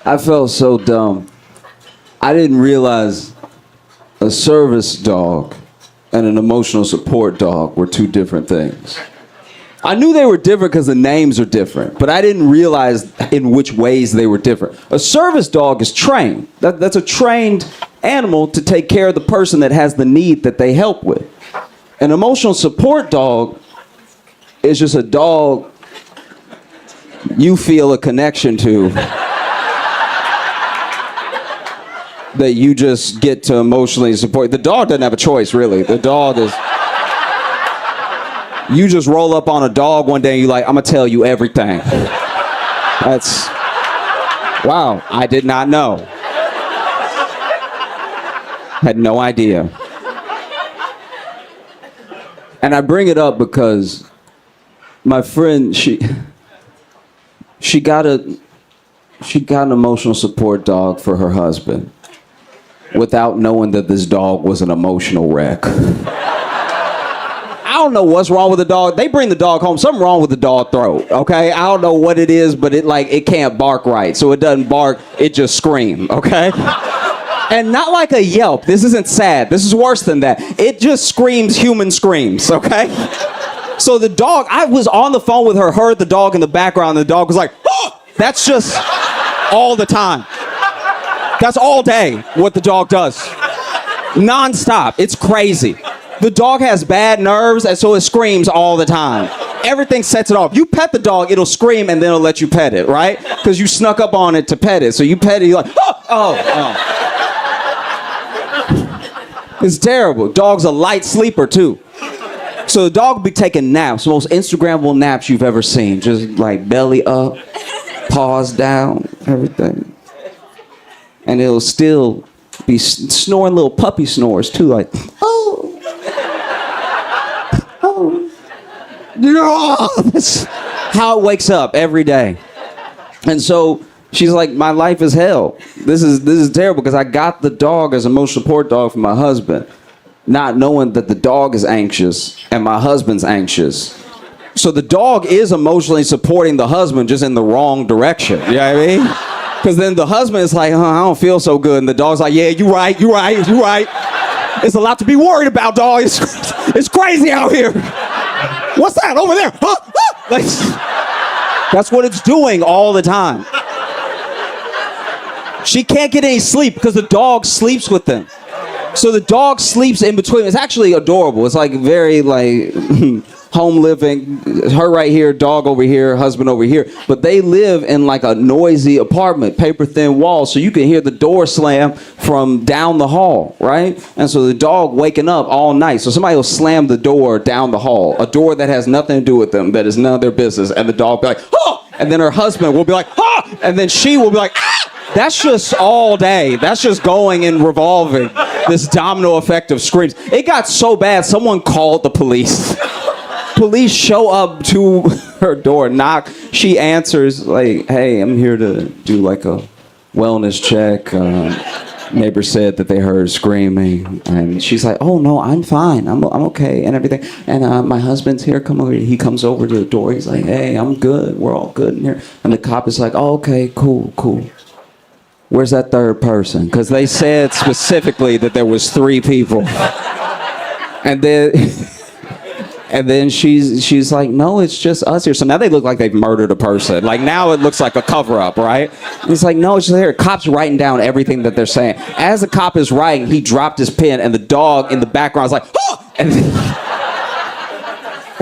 I felt so dumb. I didn't realize a service dog and an emotional support dog were two different things. I knew they were different because the names are different, but I didn't realize in which ways they were different. A service dog is trained. That's a trained animal to take care of the person that has the need that they help with. An emotional support dog is just a dog you feel a connection to that you just get to emotionally support. The dog doesn't have a choice, really. The dog is... You just roll up on a dog one day and you're like, I'm gonna tell you everything. That's... Wow, I did not know. Had no idea. And I bring it up because my friend, she got an emotional support dog for her husband without knowing that this dog was an emotional wreck. I don't know what's wrong with the dog. They bring the dog home. Something wrong with the dog throat, okay? I don't know what it is, but it can't bark right. So it doesn't bark, it just screams, okay? And not like a yelp. This isn't sad. This is worse than that. It just screams human screams, okay? So the dog, I was on the phone with her, heard the dog in the background, and the dog was like, oh! That's just all the time. That's all day what the dog does. Nonstop. It's crazy. The dog has bad nerves, and so it screams all the time. Everything sets it off. You pet the dog, it'll scream, and then it'll let you pet it, right? Because you snuck up on it to pet it. So you pet it, you're like, oh. It's terrible. Dog's a light sleeper, too. So the dog will be taking naps, the most Instagrammable naps you've ever seen. Just like belly up, paws down, everything. And it'll still be snoring little puppy snores, too, like, oh. That's how it wakes up every day. And so she's like, my life is hell. This is terrible because I got the dog as an emotional support dog for my husband, not knowing that the dog is anxious and my husband's anxious. So the dog is emotionally supporting the husband just in the wrong direction. You know what I mean? Because then the husband is like, I don't feel so good. And the dog's like, yeah, you're right. It's a lot to be worried about, dog. It's crazy out here. What's that over there? Huh? Like, that's what it's doing all the time. She can't get any sleep because the dog sleeps with them. So the dog sleeps in between. It's actually adorable. It's like very like home living. Her right here, dog over here, husband over here. But they live in like a noisy apartment, paper thin walls, so you can hear the door slam from down the hall, right? And so the dog waking up all night. So somebody will slam the door down the hall, a door that has nothing to do with them, that is none of their business. And the dog will be like, oh! And then her husband will be like, oh! And then she will be like, ah! That's just all day. That's just going and revolving. This domino effect of screams. It got so bad, someone called the police. Police show up to her door, knock. She answers like, hey, I'm here to do like a wellness check. Neighbor said that they heard screaming. And she's like, oh, no, I'm fine. I'm okay and everything. And my husband's here. Come over here. He comes over to the door. He's like, hey, I'm good. We're all good in here. And the cop is like, oh, okay, cool. Where's that third person? Because they said specifically that there was 3 people. And then she's like, no, it's just us here. So now they look like they've murdered a person. Like now it looks like a cover-up, right? And he's like, no, it's just here. Cop's writing down everything that they're saying. As the cop is writing, he dropped his pen, and the dog in the background is like, oh! And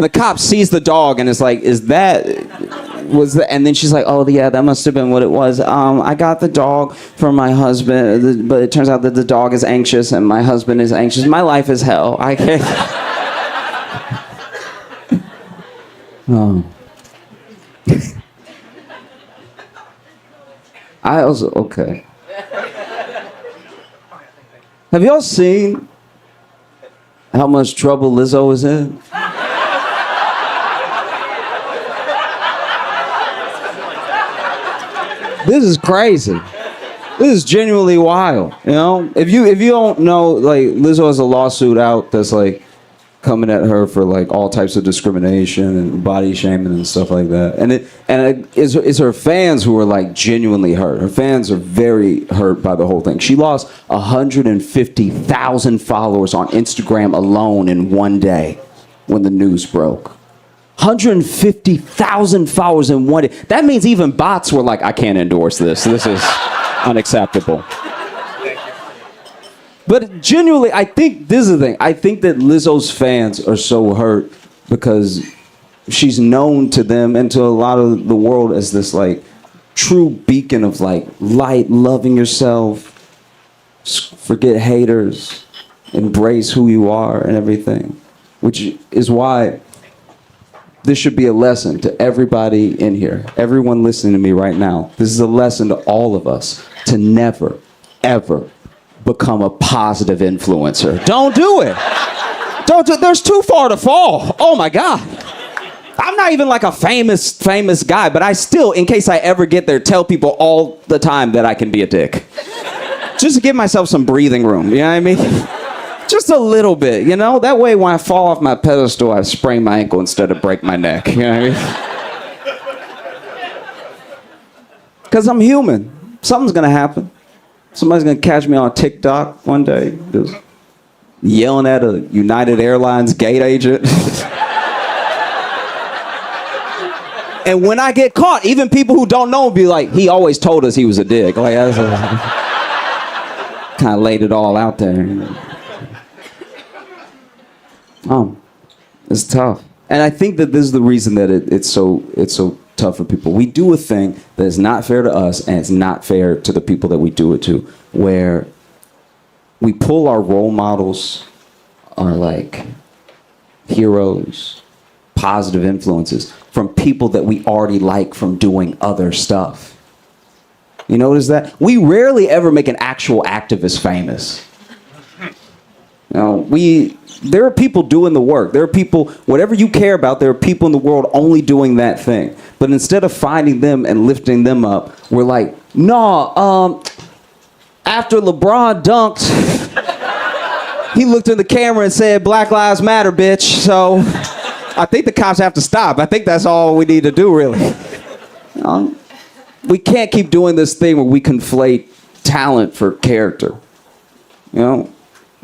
the cop sees the dog and is like, and then she's like, oh yeah, that must have been what it was. I got the dog for my husband, but it turns out that the dog is anxious and my husband is anxious. My life is hell. I can't. Okay. Have y'all seen how much trouble Lizzo is in? This is crazy. This is genuinely wild. You know, if you don't know, like Lizzo has a lawsuit out that's like coming at her for like all types of discrimination and body shaming and stuff like that. And it's her fans who are like genuinely hurt. Her fans are very hurt by the whole thing. She lost 150,000 followers on Instagram alone in one day when the news broke. 150,000 followers in one day. That means even bots were like, I can't endorse this. This is unacceptable. But genuinely, I think this is the thing. I think that Lizzo's fans are so hurt because she's known to them and to a lot of the world as this like true beacon of like light, loving yourself, forget haters, embrace who you are and everything. Which is why this should be a lesson to everybody in here, everyone listening to me right now. This is a lesson to all of us to never, ever become a positive influencer. Don't do it. Don't do it. There's too far to fall. Oh my God. I'm not even like a famous guy, but I still, in case I ever get there, tell people all the time that I can be a dick. Just to give myself some breathing room, you know what I mean? Just a little bit, you know? That way when I fall off my pedestal, I sprain my ankle instead of break my neck, you know what I mean? Because I'm human. Something's gonna happen. Somebody's gonna catch me on TikTok one day, just yelling at a United Airlines gate agent. And when I get caught, even people who don't know will be like, he always told us he was a dick. Like, kind of laid it all out there. It's tough. And I think that this is the reason that it's so tough for people. We do a thing that is not fair to us and it's not fair to the people that we do it to, where we pull our role models, our like heroes, positive influences from people that we already like from doing other stuff. You notice that? We rarely ever make an actual activist famous. You know, there are people doing the work. There are people, whatever you care about, there are people in the world only doing that thing. But instead of finding them and lifting them up, we're like, no, after LeBron dunked, he looked in the camera and said, Black Lives Matter, bitch. So I think the cops have to stop. I think that's all we need to do, really. We can't keep doing this thing where we conflate talent for character. You know?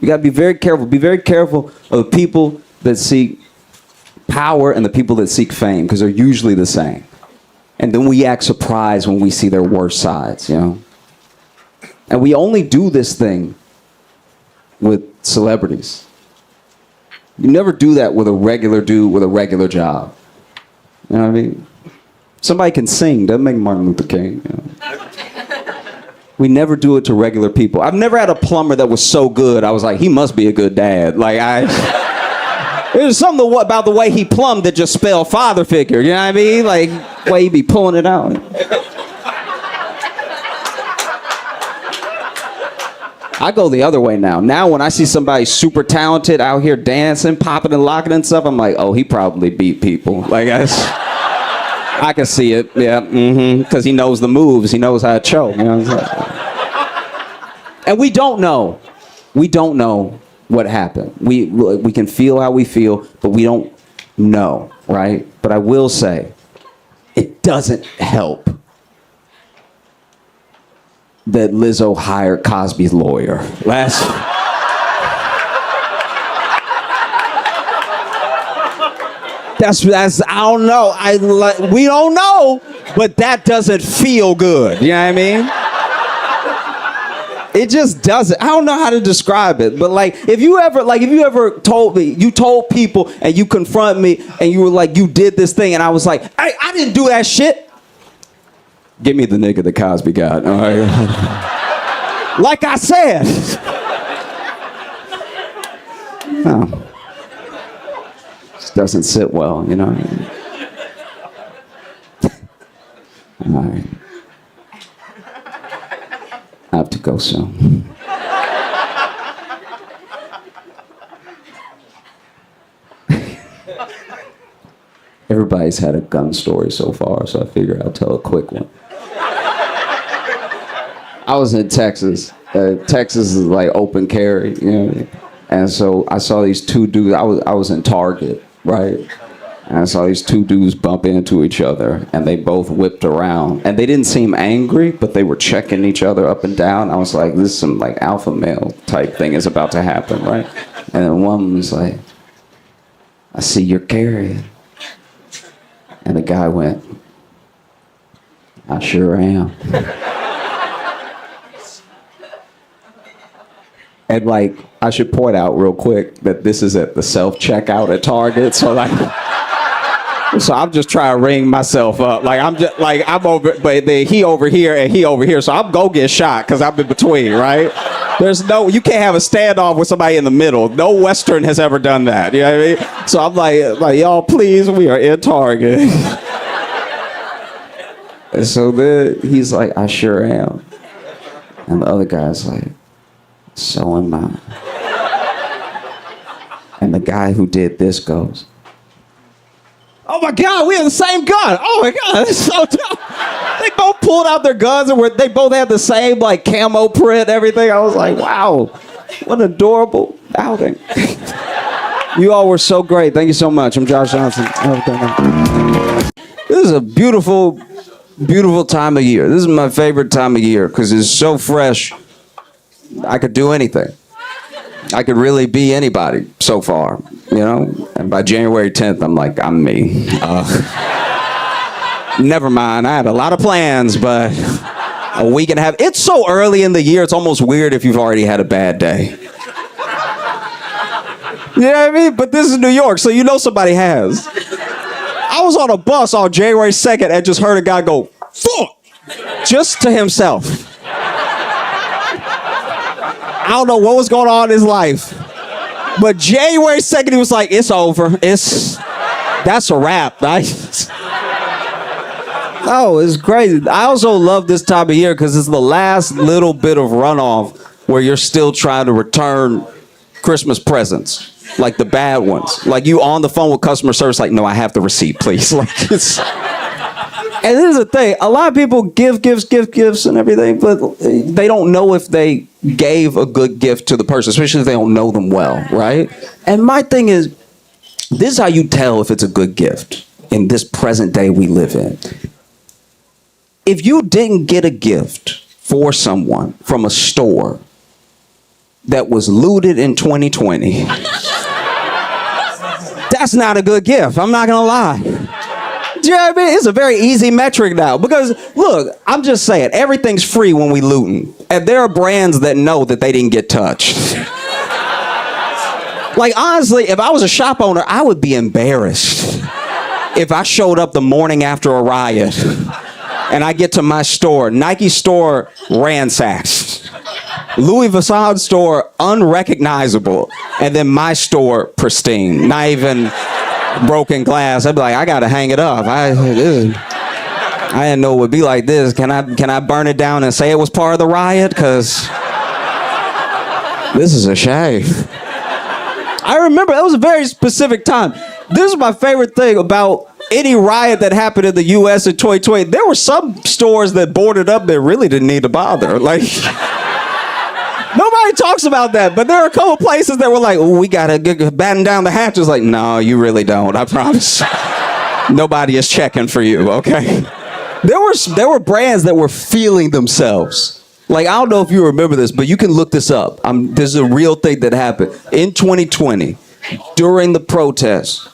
You gotta be very careful. Be very careful of the people that seek power and the people that seek fame, because they're usually the same. And then we act surprised when we see their worst sides, you know? And we only do this thing with celebrities. You never do that with a regular dude with a regular job. You know what I mean? Somebody can sing, doesn't make Martin Luther King, you know? We never do it to regular people. I've never had a plumber that was so good, I was like, he must be a good dad. Like, there's something about the way he plumbed that just spelled father figure, you know what I mean? Like, the way he be pulling it out. I go the other way now. Now when I see somebody super talented out here dancing, popping and locking and stuff, I'm like, oh, he probably beat people. Like, I can see it, yeah, because he knows the moves, he knows how to choke, you know what I'm saying? And we don't know. We don't know what happened. We can feel how we feel, but we don't know, right? But I will say, it doesn't help that Lizzo hired Cosby's lawyer. That's I don't know. We don't know, but that doesn't feel good. You know what I mean? It just doesn't. I don't know how to describe it, but if you ever told me, you told people and you confront me and you were like, you did this thing, and I was like, hey, I didn't do that shit. Give me the nigga that Cosby got. All right. Like I said. Oh. Doesn't sit well, you know. All right. I have to go soon. Everybody's had a gun story so far, so I figure I'll tell a quick one. I was in Texas. Texas is like open carry, you know. And so I saw these two dudes. I was in Target, right? And I saw these two dudes bump into each other, and they both whipped around. And they didn't seem angry, but they were checking each other up and down. I was like, this is some like alpha male type thing is about to happen, right? And then one was like, I see you're carrying. And the guy went, I sure am. And like, I should point out real quick that this is at the self-checkout at Target. So like, so I'm just trying to ring myself up. Like I'm just like, I'm over, but he over here and he over here. So I'm gonna get shot because I'm in between, right? You can't have a standoff with somebody in the middle. No Western has ever done that. You know what I mean? So I'm like, y'all, please, we are in Target. And so then he's like, I sure am. And the other guy's like, so am I. And the guy who did this goes, oh my God, we have the same gun. Oh my God, that's so dope. They both pulled out their guns and they both had the same like camo print, everything. I was like, wow, what an adorable outing. You all were so great. Thank you so much. I'm Josh Johnson. This is a beautiful, beautiful time of year. This is my favorite time of year because it's so fresh. I could do anything. I could really be anybody so far, you know? And by January 10th, I'm like, I'm me. Never mind. I had a lot of plans, but a week and a half. It's so early in the year, it's almost weird if you've already had a bad day. You know what I mean? But this is New York, so you know somebody has. I was on a bus on January 2nd and just heard a guy go, fuck, just to himself. I don't know what was going on in his life. But January 2nd, he was like, it's over. That's a wrap. Oh, it's crazy. I also love this time of year because it's the last little bit of runoff where you're still trying to return Christmas presents, like the bad ones. Like you on the phone with customer service, like, no, I have the receipt, please. Like it's. And this is the thing, a lot of people give gifts and everything, but they don't know if they gave a good gift to the person, especially if they don't know them well, right? And my thing is, this is how you tell if it's a good gift in this present day we live in. If you didn't get a gift for someone from a store that was looted in 2020, that's not a good gift, I'm not gonna lie. Do you know what I mean? It's a very easy metric now because, look, I'm just saying, everything's free when we looting. And there are brands that know that they didn't get touched. Like, honestly, if I was a shop owner, I would be embarrassed if I showed up the morning after a riot and I get to my store, Nike store ransacked, Louis Vuitton store unrecognizable, and then my store pristine, not even broken glass. I'd be like, I gotta hang it up. I didn't know it would be like this. Can I burn it down and say it was part of the riot? Cause this is a shame. I remember that was a very specific time. This is my favorite thing about any riot that happened in the U.S. in 2020. There were some stores that boarded up that really didn't need to bother. Like. Nobody talks about that, but there are a couple places that were like, oh, we gotta batten down the hatches. Like, no, you really don't, I promise. Nobody is checking for you, okay? There were brands that were feeling themselves. Like, I don't know if you remember this, but you can look this up. This is a real thing that happened. In 2020, during the protests,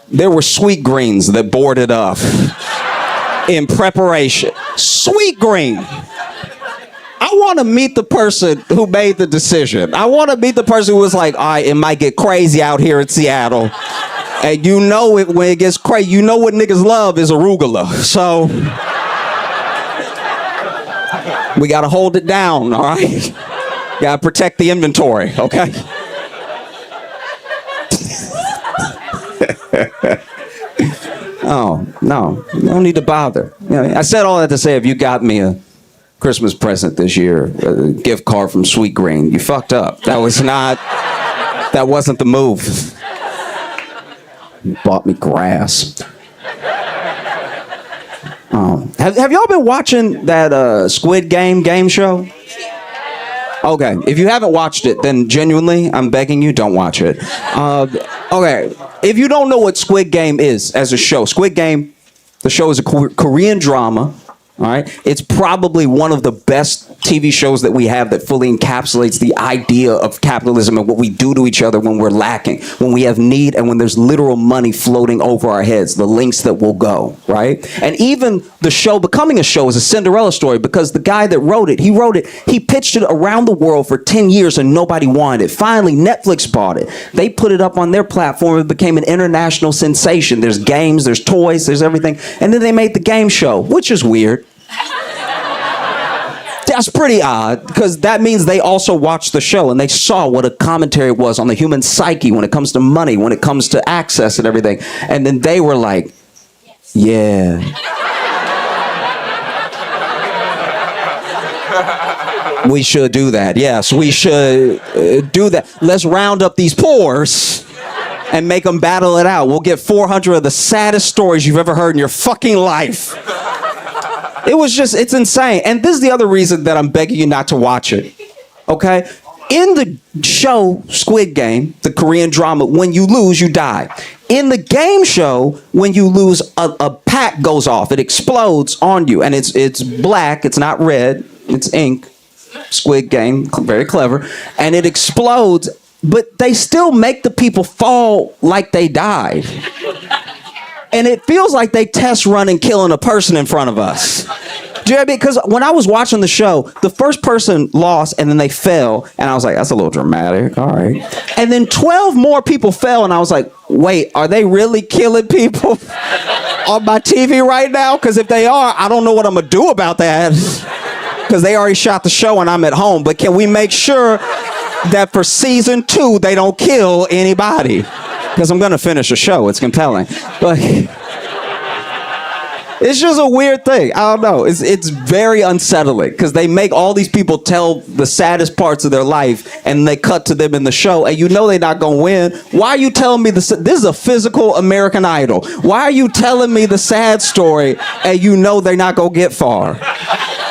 there were Sweet Greens that boarded up in preparation. Sweet Green. I want to meet the person who made the decision. I want to meet the person who was like, all right, it might get crazy out here in Seattle. And you know it when it gets crazy. You know what niggas love is arugula. So we got to hold it down, all right? Got to protect the inventory, okay? Oh, no, you don't need to bother. You know, I said all that to say if you got me a Christmas present this year, a gift card from Sweet Green, you fucked up. That wasn't the move. You bought me grass. Have y'all been watching that Squid Game show? Okay, if you haven't watched it, then genuinely, I'm begging you, don't watch it. Okay, if you don't know what Squid Game is as a show, Squid Game, the show is a Korean drama. All right, it's probably one of the best TV shows that we have that fully encapsulates the idea of capitalism and what we do to each other when we're lacking, when we have need, and when there's literal money floating over our heads, the links that will go, right? And even the show becoming a show is a Cinderella story because the guy that wrote it, he pitched it around the world for 10 years and nobody wanted it. Finally, Netflix bought it. They put it up on their platform. It became an international sensation. There's games, there's toys, there's everything. And then they made the game show, which is weird. That's pretty odd because that means they also watched the show and they saw what a commentary was on the human psyche when it comes to money, when it comes to access and everything. And then they were like, yeah. We should do that. Yes, we should do that. Let's round up these pores and make them battle it out. We'll get 400 of the saddest stories you've ever heard in your fucking life. It's insane. And this is the other reason that I'm begging you not to watch it. Okay? In the show Squid Game, the Korean drama, when you lose, you die. In the game show, when you lose, a pack goes off. It explodes on you. And it's black. It's not red. It's ink. Squid Game. Very clever. And it explodes. But they still make the people fall like they died. And it feels like they test running killing a person in front of us. Do you know what I mean? Because when I was watching the show, the first person lost and then they fell. And I was like, that's a little dramatic. All right. And then 12 more people fell. And I was like, wait, are they really killing people on my TV right now? Because if they are, I don't know what I'm going to do about that. Because they already shot the show and I'm at home. But can we make sure that for season 2, they don't kill anybody? Because I'm going to finish the show. It's compelling. But it's just a weird thing. I don't know. It's very unsettling because they make all these people tell the saddest parts of their life and they cut to them in the show and you know they're not going to win. Why are you telling me this is a physical American Idol? Why are you telling me the sad story and you know they're not going to get far?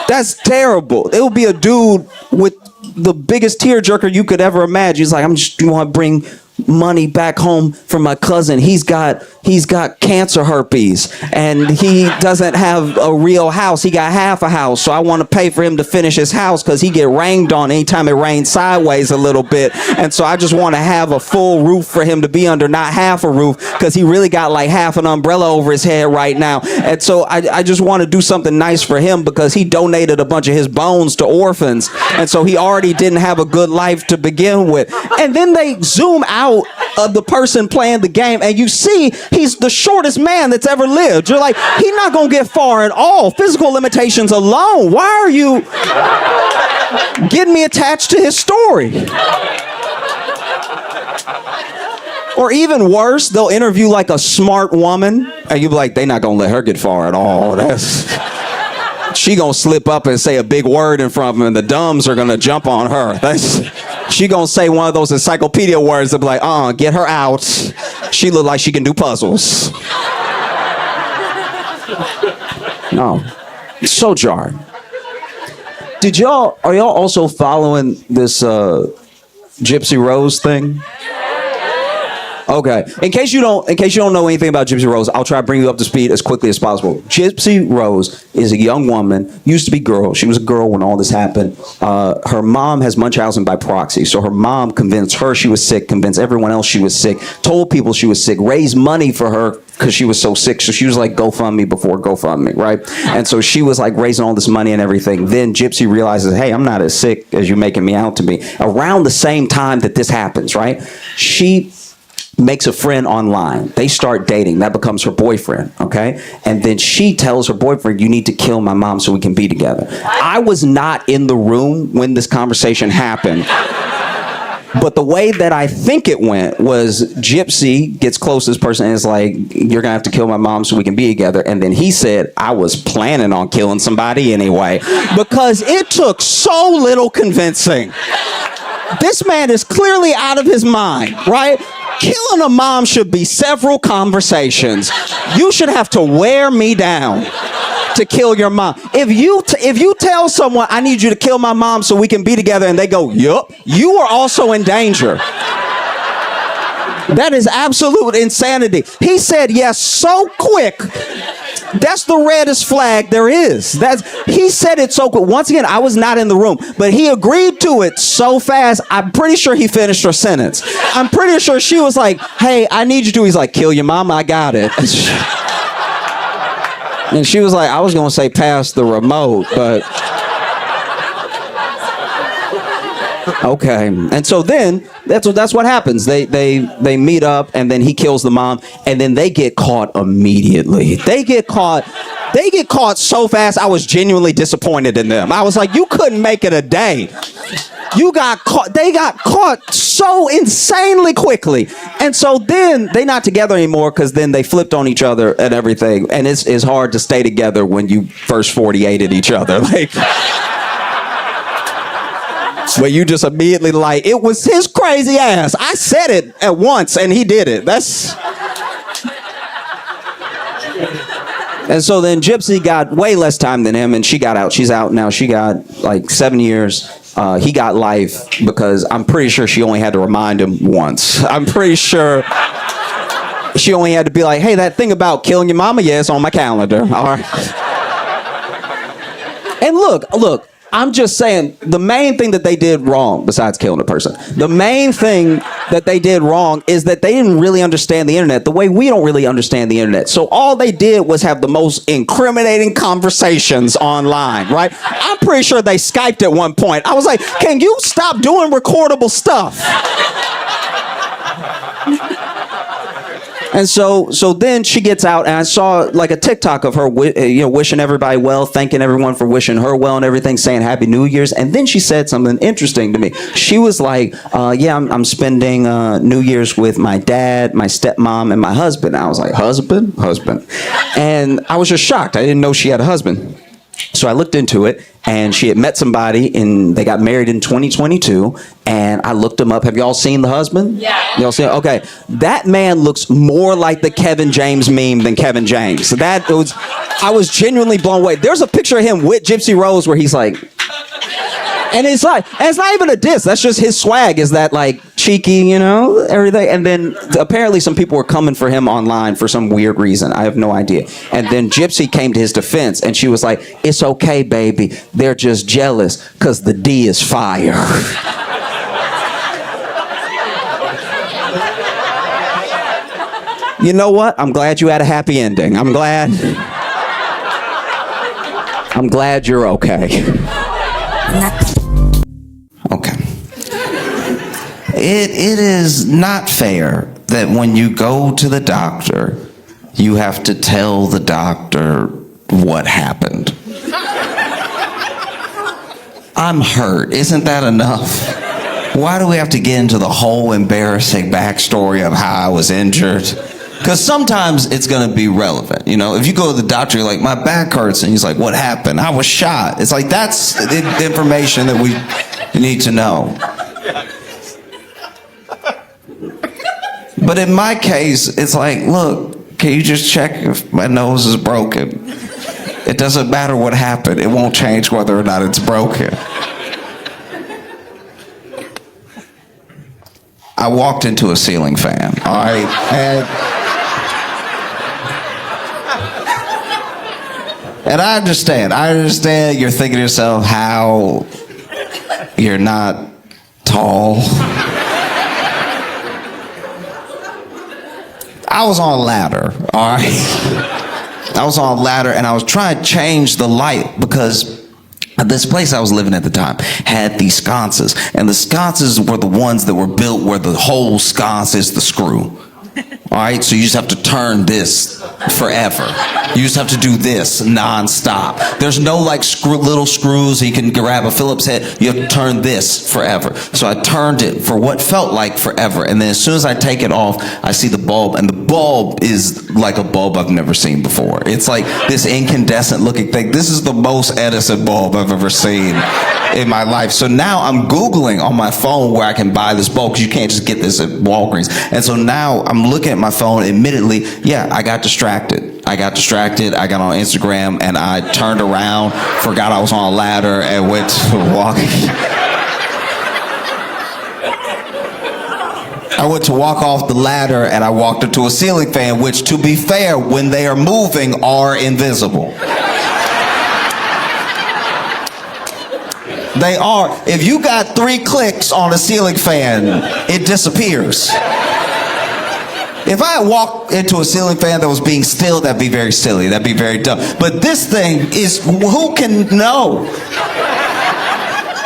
That's terrible. It would be a dude with the biggest tearjerker you could ever imagine. He's like, I'm just want to bring money back home from my cousin. He's got cancer herpes and he doesn't have a real house. He got half a house. So I want to pay for him to finish his house because he get rained on anytime it rains sideways a little bit. And so I just want to have a full roof for him to be under, not half a roof, because he really got like half an umbrella over his head right now. And so I just want to do something nice for him because he donated a bunch of his bones to orphans. And so he already didn't have a good life to begin with. And then they zoom out of the person playing the game and you see he's the shortest man that's ever lived. You're like, he's not gonna get far at all. Physical limitations alone. Why are you getting me attached to his story? Or even worse, they'll interview like a smart woman and you'll be like, they're not gonna let her get far at all. She gonna slip up and say a big word in front of him and the dumbs are gonna jump on her. She gonna say one of those encyclopedia words that be like, get her out. She look like she can do puzzles. No, it's so jarring. Are y'all also following this Gypsy Rose thing? Okay. In case you don't know anything about Gypsy Rose, I'll try to bring you up to speed as quickly as possible. Gypsy Rose is a young woman, used to be girl. She was a girl when all this happened. Her mom has Munchausen by proxy. So her mom convinced her she was sick, convinced everyone else she was sick, told people she was sick, raised money for her because she was so sick. So she was like GoFundMe before GoFundMe, right? And so she was like raising all this money and everything. Then Gypsy realizes, hey, I'm not as sick as you're making me out to be. Around the same time that this happens, right? She makes a friend online. They start dating. That becomes her boyfriend, okay? And then she tells her boyfriend, you need to kill my mom so we can be together. I was not in the room when this conversation happened. But the way that I think it went was Gypsy gets close to this person and is like, you're gonna have to kill my mom so we can be together. And then he said, I was planning on killing somebody anyway, because it took so little convincing. This man is clearly out of his mind, right? Killing a mom should be several conversations. You should have to wear me down. to kill your mom. If you tell someone, I need you to kill my mom so we can be together, and they go, yup, you are also in danger. That is absolute insanity. He said yes so quick. That's the reddest flag there is. He said it so quick. Once again, I was not in the room, but he agreed to it so fast. I'm pretty sure he finished her sentence. I'm pretty sure she was like, hey, I need you to. He's like, kill your mama, I got it. And she was like, I was going to say pass the remote, but... Okay, and so then that's what happens. They meet up, and then he kills the mom, and then they get caught immediately. They get caught so fast. I was genuinely disappointed in them. I was like, you couldn't make it a day. You got caught. They got caught so insanely quickly, and so then they're not together anymore because then they flipped on each other and everything. And it's hard to stay together when you first 48'd each other, like. Where you just immediately like, it was his crazy ass. I said it at once and he did it. And so then Gypsy got way less time than him, and she got out. She's out now. She got like 7 years. He got life because I'm pretty sure she only had to remind him once. I'm pretty sure she only had to be like, hey, that thing about killing your mama, yeah, it's on my calendar. All right. And look. I'm just saying, the main thing that they did wrong, besides killing a person, the main thing that they did wrong is that they didn't really understand the internet the way we don't really understand the internet. So all they did was have the most incriminating conversations online, right? I'm pretty sure they Skyped at one point. I was like, can you stop doing recordable stuff? And so then she gets out, and I saw like a TikTok of her, wishing everybody well, thanking everyone for wishing her well and everything, saying Happy New Year's. And then she said something interesting to me. She was like, I'm spending New Year's with my dad, my stepmom, and my husband. I was like, husband? And I was just shocked. I didn't know she had a husband. So I looked into it, and she had met somebody, and they got married in 2022, and I looked him up. Have y'all seen the husband? Yeah. Y'all seen it? Okay. That man looks more like the Kevin James meme than Kevin James. I was genuinely blown away. There's a picture of him with Gypsy Rose where he's like, and it's not even a diss. That's just his swag, is that like cheeky, everything. And then apparently some people were coming for him online for some weird reason. I have no idea. And then Gypsy came to his defense, and she was like, it's okay, baby. They're just jealous because the D is fire. You know what? I'm glad you had a happy ending. I'm glad you're okay. Okay. It is not fair that when you go to the doctor, you have to tell the doctor what happened. I'm hurt. Isn't that enough? Why do we have to get into the whole embarrassing backstory of how I was injured? Because sometimes it's going to be relevant. If you go to the doctor, you're like, my back hurts. And he's like, what happened? I was shot. It's like, that's the information that we need to know. But in my case, it's like, look, can you just check if my nose is broken? It doesn't matter what happened. It won't change whether or not it's broken. I walked into a ceiling fan, all right? And I understand you're thinking to yourself how you're not tall. I was on a ladder, all right? I was on a ladder, and I was trying to change the light because this place I was living at the time had these sconces, and the sconces were the ones that were built where the whole sconce is the screw. All right, so you just have to turn this forever. You just have to do this nonstop. There's no like little screws you can grab a Phillips head. You have to turn this forever. So I turned it for what felt like forever. And then as soon as I take it off, I see the bulb. And the bulb is like a bulb I've never seen before. It's like this incandescent looking thing. This is the most Edison bulb I've ever seen in my life. So now I'm Googling on my phone where I can buy this bulb, because you can't just get this at Walgreens. And so now I'm looking at my phone. Admittedly, yeah, I got distracted. I got distracted. I got on Instagram and I turned around, forgot I was on a ladder, and went to walk. I went to walk off the ladder and I walked into a ceiling fan, which, to be fair, when they are moving, are invisible. They are. If you got 3 clicks on a ceiling fan, it disappears. If I walked into a ceiling fan that was being still, that'd be very silly. That'd be very dumb. But this thing is, who can know?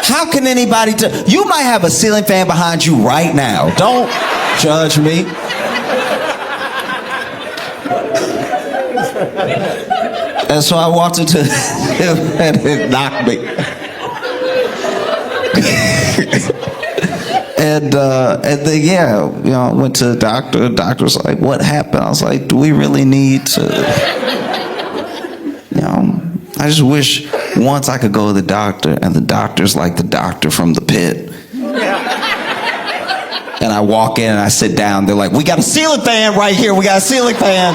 How can anybody you might have a ceiling fan behind you right now. Don't judge me. And so I walked into him and it knocked me. And then, yeah, you know, I went to the doctor. The doctor was like, what happened? I was like, do we really need to, you know, I just wish once I could go to the doctor and the doctor's like the doctor from The Pit. And I walk in and I sit down. They're like, we got a ceiling fan right here. We got a ceiling fan.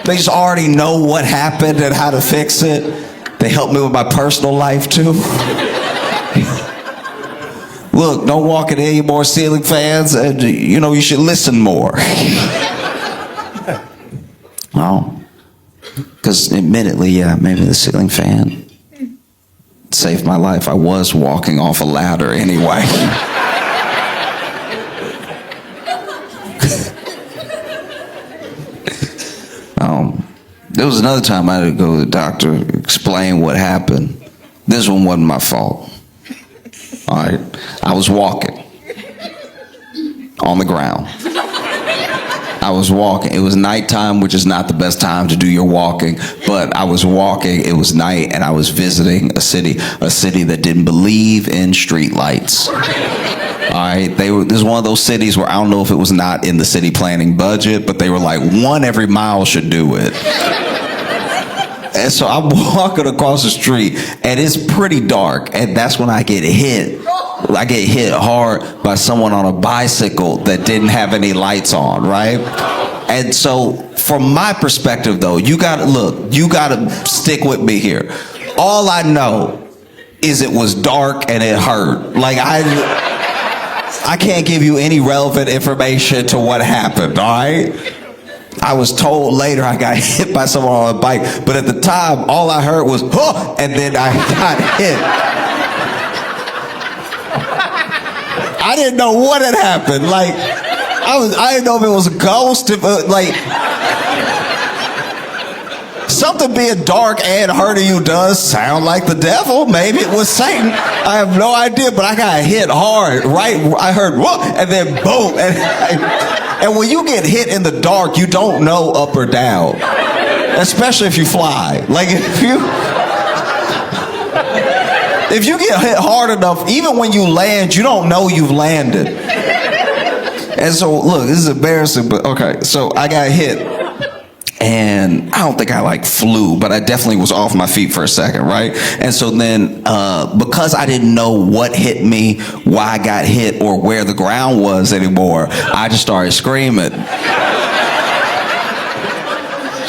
They just already know what happened and how to fix it. They help me with my personal life too. Look, don't walk in any more ceiling fans, and you know, you should listen more. Oh, because admittedly, yeah, maybe the ceiling fan saved my life. I was walking off a ladder anyway. There was another time I had to go to the doctor, explain what happened. This one wasn't my fault. All right, I was walking on the ground. I was walking. It was nighttime, which is not the best time to do your walking, but I was walking. It was night, and I was visiting a city that didn't believe in street lights. All right, this is one of those cities where I don't know if it was not in the city planning budget, but they were like, 1 every mile should do it. And so I'm walking across the street, and it's pretty dark, and that's when I get hit. I get hit hard by someone on a bicycle that didn't have any lights on, right? And so from my perspective, though, you gotta stick with me here. All I know is it was dark and it hurt. Like, I can't give you any relevant information to what happened, all right? I was told later I got hit by someone on a bike, but at the time, all I heard was, huh, and then I got hit. I didn't know what had happened. Like, I didn't know if it was a ghost, something being dark and hurting you does sound like the devil. Maybe it was Satan. I have no idea, but I got hit hard, right? I heard, whoa, and then boom. And when you get hit in the dark, you don't know up or down, especially if you fly. Like, if you get hit hard enough, even when you land, you don't know you've landed. And so, look, this is embarrassing, but okay. So I got hit, and I don't think I flew, but I definitely was off my feet for a second, right? And so then, because I didn't know what hit me, why I got hit, or where the ground was anymore, I just started screaming.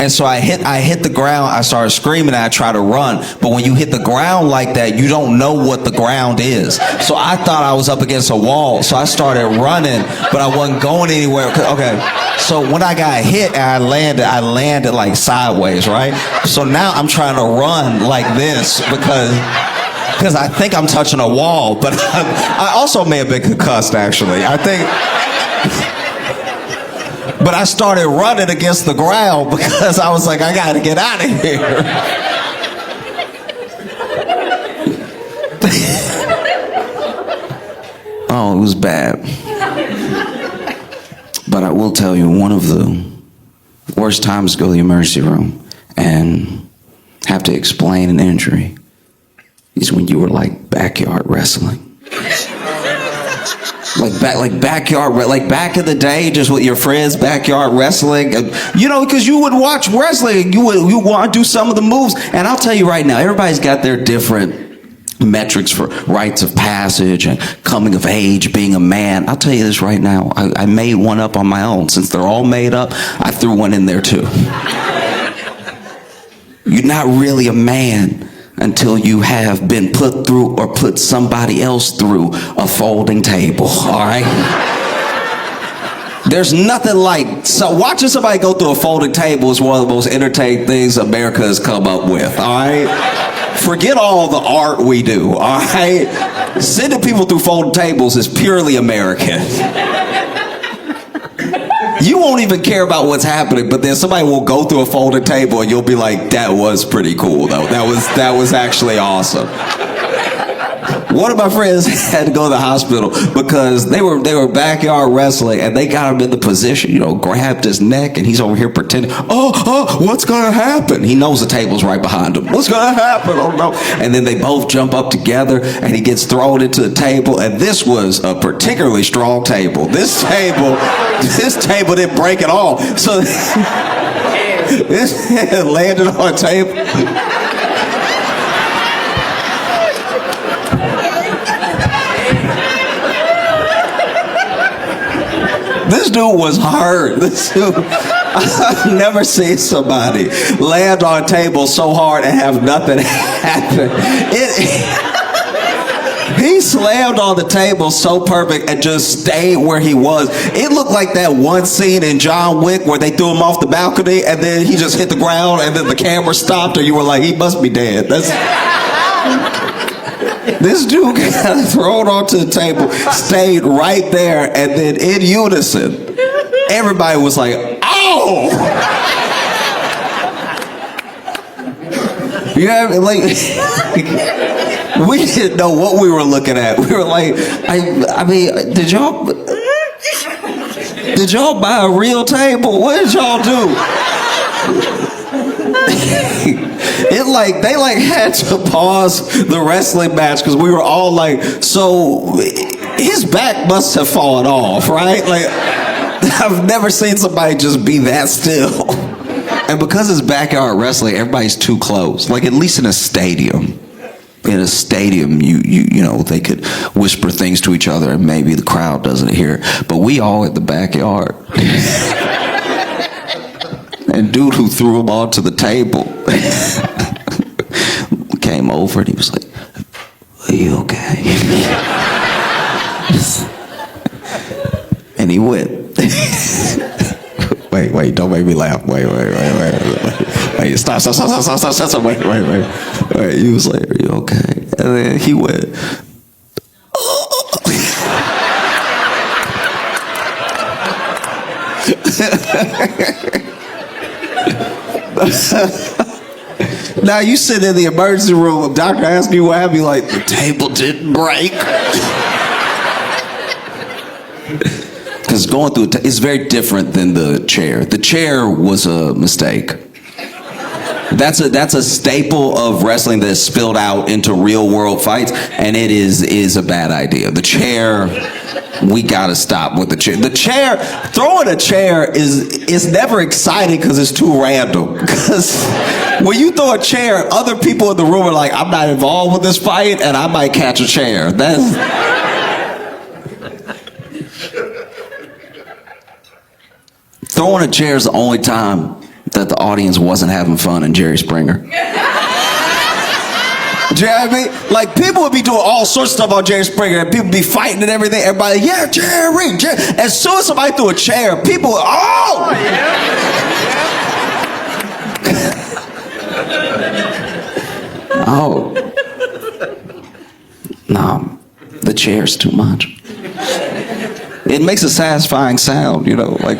And so I hit the ground, I started screaming, and I tried to run. But when you hit the ground like that, you don't know what the ground is. So I thought I was up against a wall, so I started running, but I wasn't going anywhere. Okay, so when I got hit and I landed like sideways, right? So now I'm trying to run like this because I think I'm touching a wall, but I also may have been concussed, actually. I think... But I started running against the ground because I was like, I gotta get out of here. Oh, it was bad. But I will tell you, one of the worst times to go to the emergency room and have to explain an injury is when you were backyard wrestling. Backyard, back in the day, just with your friends, backyard wrestling. Because you would watch wrestling, you want to do some of the moves. And I'll tell you right now, everybody's got their different metrics for rites of passage and coming of age, being a man. I'll tell you this right now. I made one up on my own. Since they're all made up, I threw one in there too. You're not really a man until you have been put through or put somebody else through a folding table, all right? There's nothing like, so watching somebody go through a folding table is one of the most entertaining things America has come up with, all right? Forget all the art we do, all right? Sending people through folding tables is purely American. You won't even care about what's happening, but then somebody will go through a folding table and you'll be like, that was pretty cool though. That was actually awesome. One of my friends had to go to the hospital because they were backyard wrestling and they got him in the position, you know, grabbed his neck and he's over here pretending, what's gonna happen? He knows the table's right behind him. What's gonna happen? Oh no. And then they both jump up together and he gets thrown into the table, and this was a particularly strong table. This table didn't break at all. So this landed on a table. This dude was hurt. I've never seen somebody land on a table so hard and have nothing happen. He slammed on the table so perfect and just stayed where he was. It looked like that one scene in John Wick where they threw him off the balcony and then he just hit the ground and then the camera stopped and you were like, he must be dead. This dude got thrown onto the table, stayed right there, and then in unison, everybody was like, "Oh!" You know, like we didn't know what we were looking at. We were like, I mean, did y'all buy a real table? What did y'all do? They had to pause the wrestling match because we were all like, so his back must have fallen off, right? Like, I've never seen somebody just be that still. And because it's backyard wrestling, everybody's too close. Like, at least in a stadium. In a stadium, you know, they could whisper things to each other and maybe the crowd doesn't hear. But we all in the backyard. And dude who threw him onto the table came over and he was like, "Are you okay?" And he went. Wait, don't make me laugh. Wait. Stop. Wait. He was like, "Are you okay?" And then he went. Now you sit in the emergency room, doctor asks you what happened, you like, the table didn't break. Because going through it's very different than the chair. The chair was a mistake. That's a staple of wrestling that is spilled out into real world fights, and it is a bad idea. The chair, we gotta stop with the chair. The chair, throwing a chair is never exciting because it's too random. Because when you throw a chair, other people in the room are like, I'm not involved with this fight, and I might catch a chair. Throwing a chair is the only time that the audience wasn't having fun in Jerry Springer. Do you know what I mean? Like, people would be doing all sorts of stuff on Jerry Springer, and people would be fighting and everything. Everybody, yeah, Jerry. As soon as somebody threw a chair, people, oh yeah. Oh. No, the chair's too much. It makes a satisfying sound, you know, like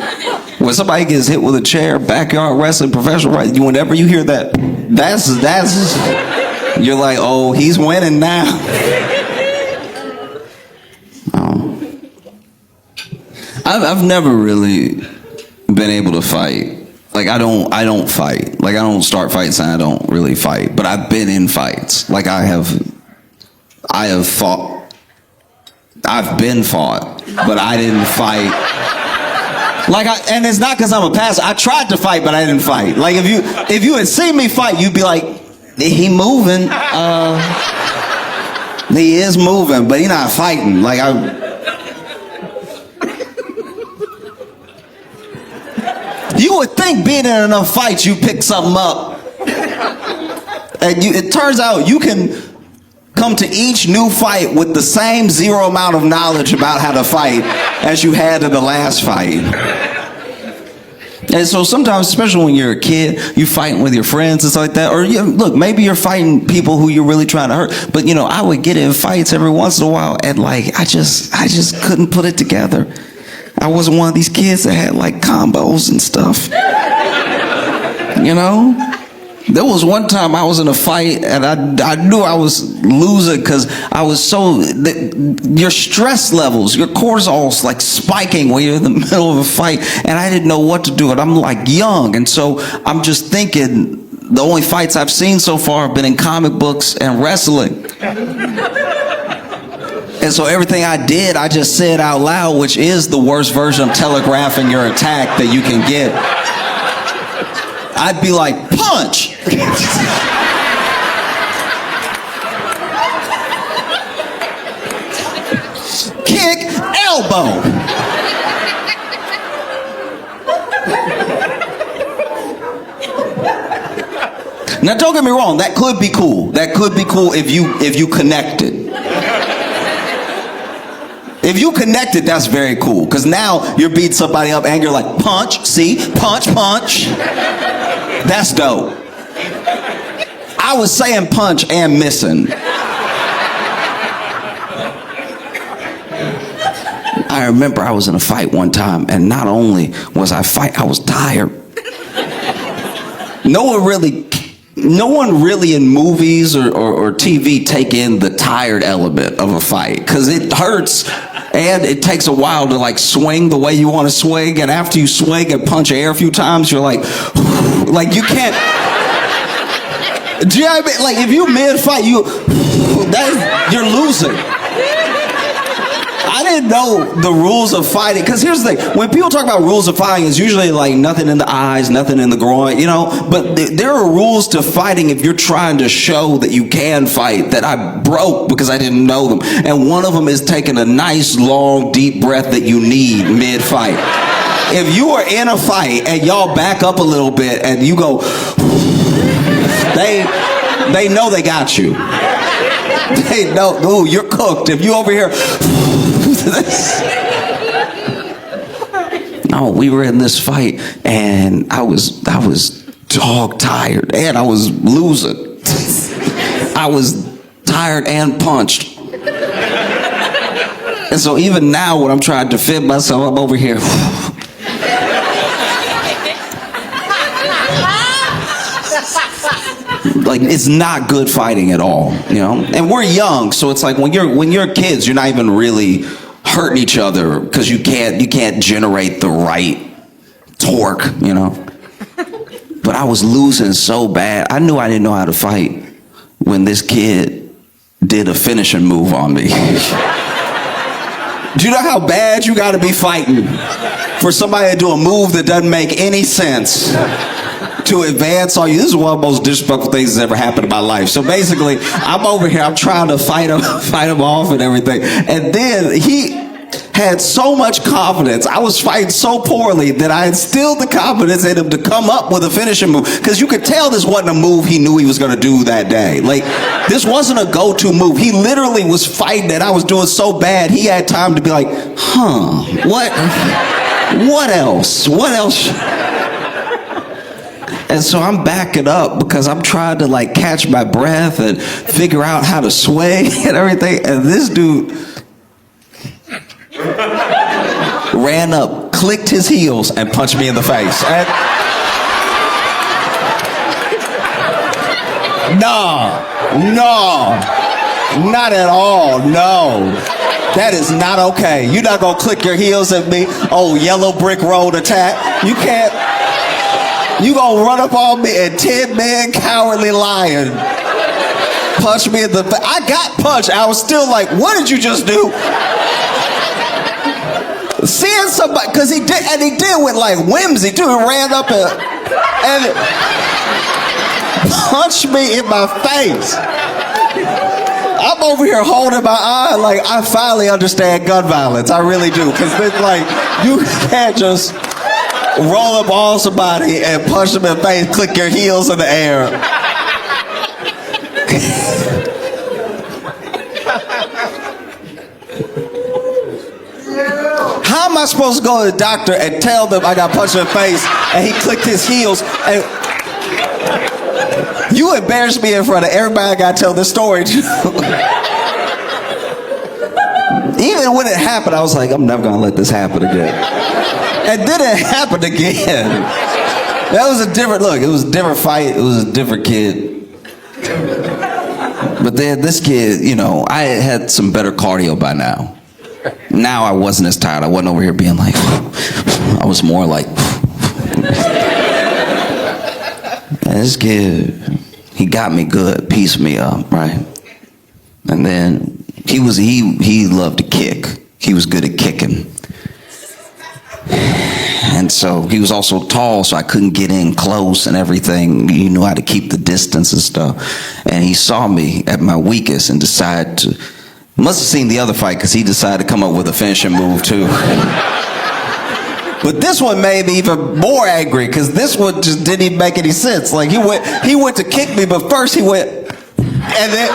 when somebody gets hit with a chair, backyard wrestling, professional wrestling, whenever you hear that, that's you're like, oh, he's winning now. I've never really been able to fight. Like, I don't fight. Like, I don't start fights and I don't really fight. But I've been in fights. Like, I have fought. I've been fought, but I didn't fight. Like, and it's not because I'm a passer. I tried to fight, but I didn't fight. Like, if you had seen me fight, you'd be like, he moving. He is moving, but he's not fighting. Like you would think being in enough fights, you pick something up. And it turns out you can come to each new fight with the same zero amount of knowledge about how to fight as you had in the last fight. And so sometimes, especially when you're a kid, you fighting with your friends and stuff like that. Or look, maybe you're fighting people who you're really trying to hurt. But I would get in fights every once in a while, and I just couldn't put it together. I wasn't one of these kids that had combos and stuff. There was one time I was in a fight and I knew I was losing because I was your stress levels, your cortisol's spiking when you're in the middle of a fight, and I didn't know what to do, and I'm young, and so I'm just thinking the only fights I've seen so far have been in comic books and wrestling. And so everything I did, I just said out loud, which is the worst version of telegraphing your attack that you can get. I'd be like, punch! Kick, elbow! Now don't get me wrong, that could be cool. That could be cool if you connected. If you connected, that's very cool. Because now you're beating somebody up and you're like, punch, see? Punch, punch. That's dope. I was saying punch and missing. I remember I was in a fight one time, and not only was I I was tired. No one really in movies or TV take in the tired element of a fight, because it hurts and it takes a while to swing the way you want to swing, and after you swing and punch air a few times, you're like you can't. Do you know what I mean? If you mid-fight, you're losing. I didn't know the rules of fighting, because here's the thing. When people talk about rules of fighting, it's usually nothing in the eyes, nothing in the groin, but there are rules to fighting if you're trying to show that you can fight that I broke because I didn't know them. And one of them is taking a nice, long, deep breath that you need mid-fight. If you are in a fight and y'all back up a little bit and you go, they know they got you. They know, ooh, you're cooked. If you over here, no, we were in this fight and I was dog tired and I was losing. I was tired and punched. And so even now when I'm trying to defend myself, I'm over here. It's not good fighting at all, And we're young, so it's when you're kids, you're not even really hurting each other because you can't generate the right torque, But I was losing so bad. I knew I didn't know how to fight when this kid did a finishing move on me. Do you know how bad you got to be fighting for somebody to do a move that doesn't make any sense to advance on you? This is one of the most disrespectful things that's ever happened in my life. So basically, I'm over here, I'm trying to fight him off and everything. And then he had so much confidence. I was fighting so poorly that I instilled the confidence in him to come up with a finishing move. Because you could tell this wasn't a move he knew he was going to do that day. This wasn't a go-to move. He literally was fighting and I was doing so bad, he had time to be like, what else? What else? And so I'm backing up because I'm trying to catch my breath and figure out how to swing and everything. And this dude ran up, clicked his heels, and punched me in the face. No, not at all, no. That is not okay. You're not gonna click your heels at me. Oh, yellow brick road attack. You can't. You gonna run up on me and 10-man cowardly lion punch me in the face. I got punched. I was still like, what did you just do? Seeing somebody, because he did with whimsy too. He ran up and punched me in my face. I'm over here holding my eye like I finally understand gun violence. I really do. Because it's like, you can't just roll up on somebody and punch them in the face, click your heels in the air. How am I supposed to go to the doctor and tell them I got punched in the face and he clicked his heels? And you embarrassed me in front of everybody I got to tell this story to. Even when it happened, I was like, I'm never going to let this happen again. And then it happened again. That was a different look. It was a different fight. It was a different kid. But then this kid, you know, I had some better cardio by now. Now I wasn't as tired. I wasn't over here being like, I was more like, and this kid, he got me good, pieced me up, right? And then he loved to kick. He was good at kicking. And so he was also tall, so I couldn't get in close and everything. He knew how to keep the distance and stuff. And he saw me at my weakest and decided to, must have seen the other fight because he decided to come up with a finishing move too. But this one made me even more angry because this one just didn't even make any sense. Like he went to kick me, but first he went, and then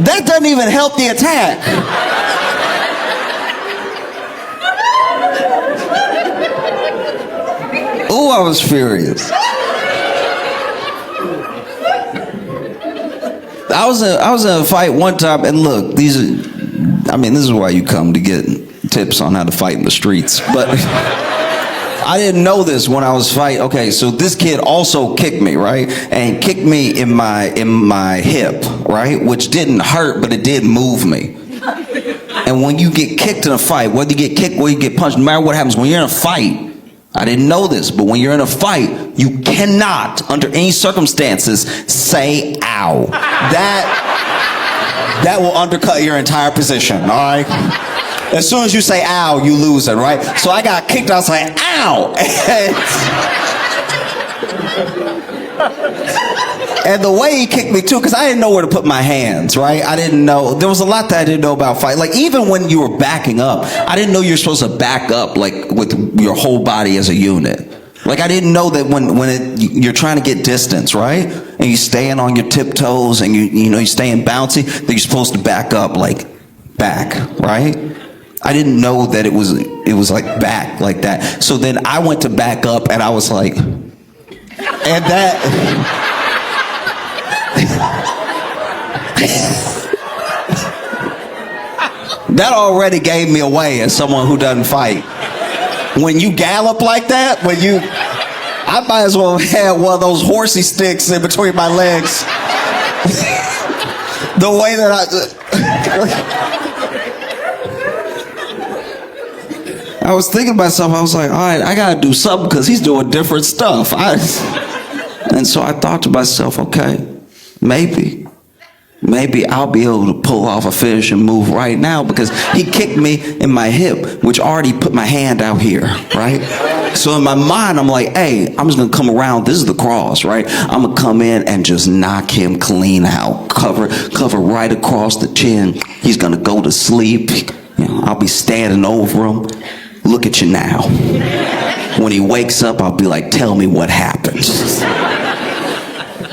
that doesn't even help the attack. Oh, I was furious. I was in a fight one time, and look, this is why you come to get tips on how to fight in the streets. But I didn't know this when I was fighting. Okay, so this kid also kicked me, right? And kicked me in my hip, right? Which didn't hurt, but it did move me. And when you get kicked in a fight, whether you get kicked or you get punched, no matter what happens, when you're in a fight, I didn't know this, but when you're in a fight, you cannot, under any circumstances, say ow. That will undercut your entire position, all right? As soon as you say ow, you lose it, right? So I got kicked, I was like, ow! And the way he kicked me too, because I didn't know where to put my hands, right? I didn't know. There was a lot that I didn't know about fight. Like even when you were backing up, I didn't know you're supposed to back up like with your whole body as a unit. Like I didn't know that when you're trying to get distance, right? And you staying on your tiptoes and you staying bouncy, that you're supposed to back up like back, right? I didn't know that it was like back like that. So then I went to back up and I was like, and that. That already gave me away as someone who doesn't fight. When you gallop like that, I might as well have one of those horsey sticks in between my legs. The way that I was thinking to myself, I was like, all right, I gotta do something because he's doing different stuff. And so I thought to myself, okay, maybe I'll be able to pull off a finishing move right now because he kicked me in my hip, which already put my hand out here, right? So in my mind, I'm like, hey, I'm just gonna come around. This is the cross, right? I'm gonna come in and just knock him clean out. Cover right across the chin. He's gonna go to sleep. I'll be standing over him. Look at you now. When he wakes up, I'll be like, tell me what happened.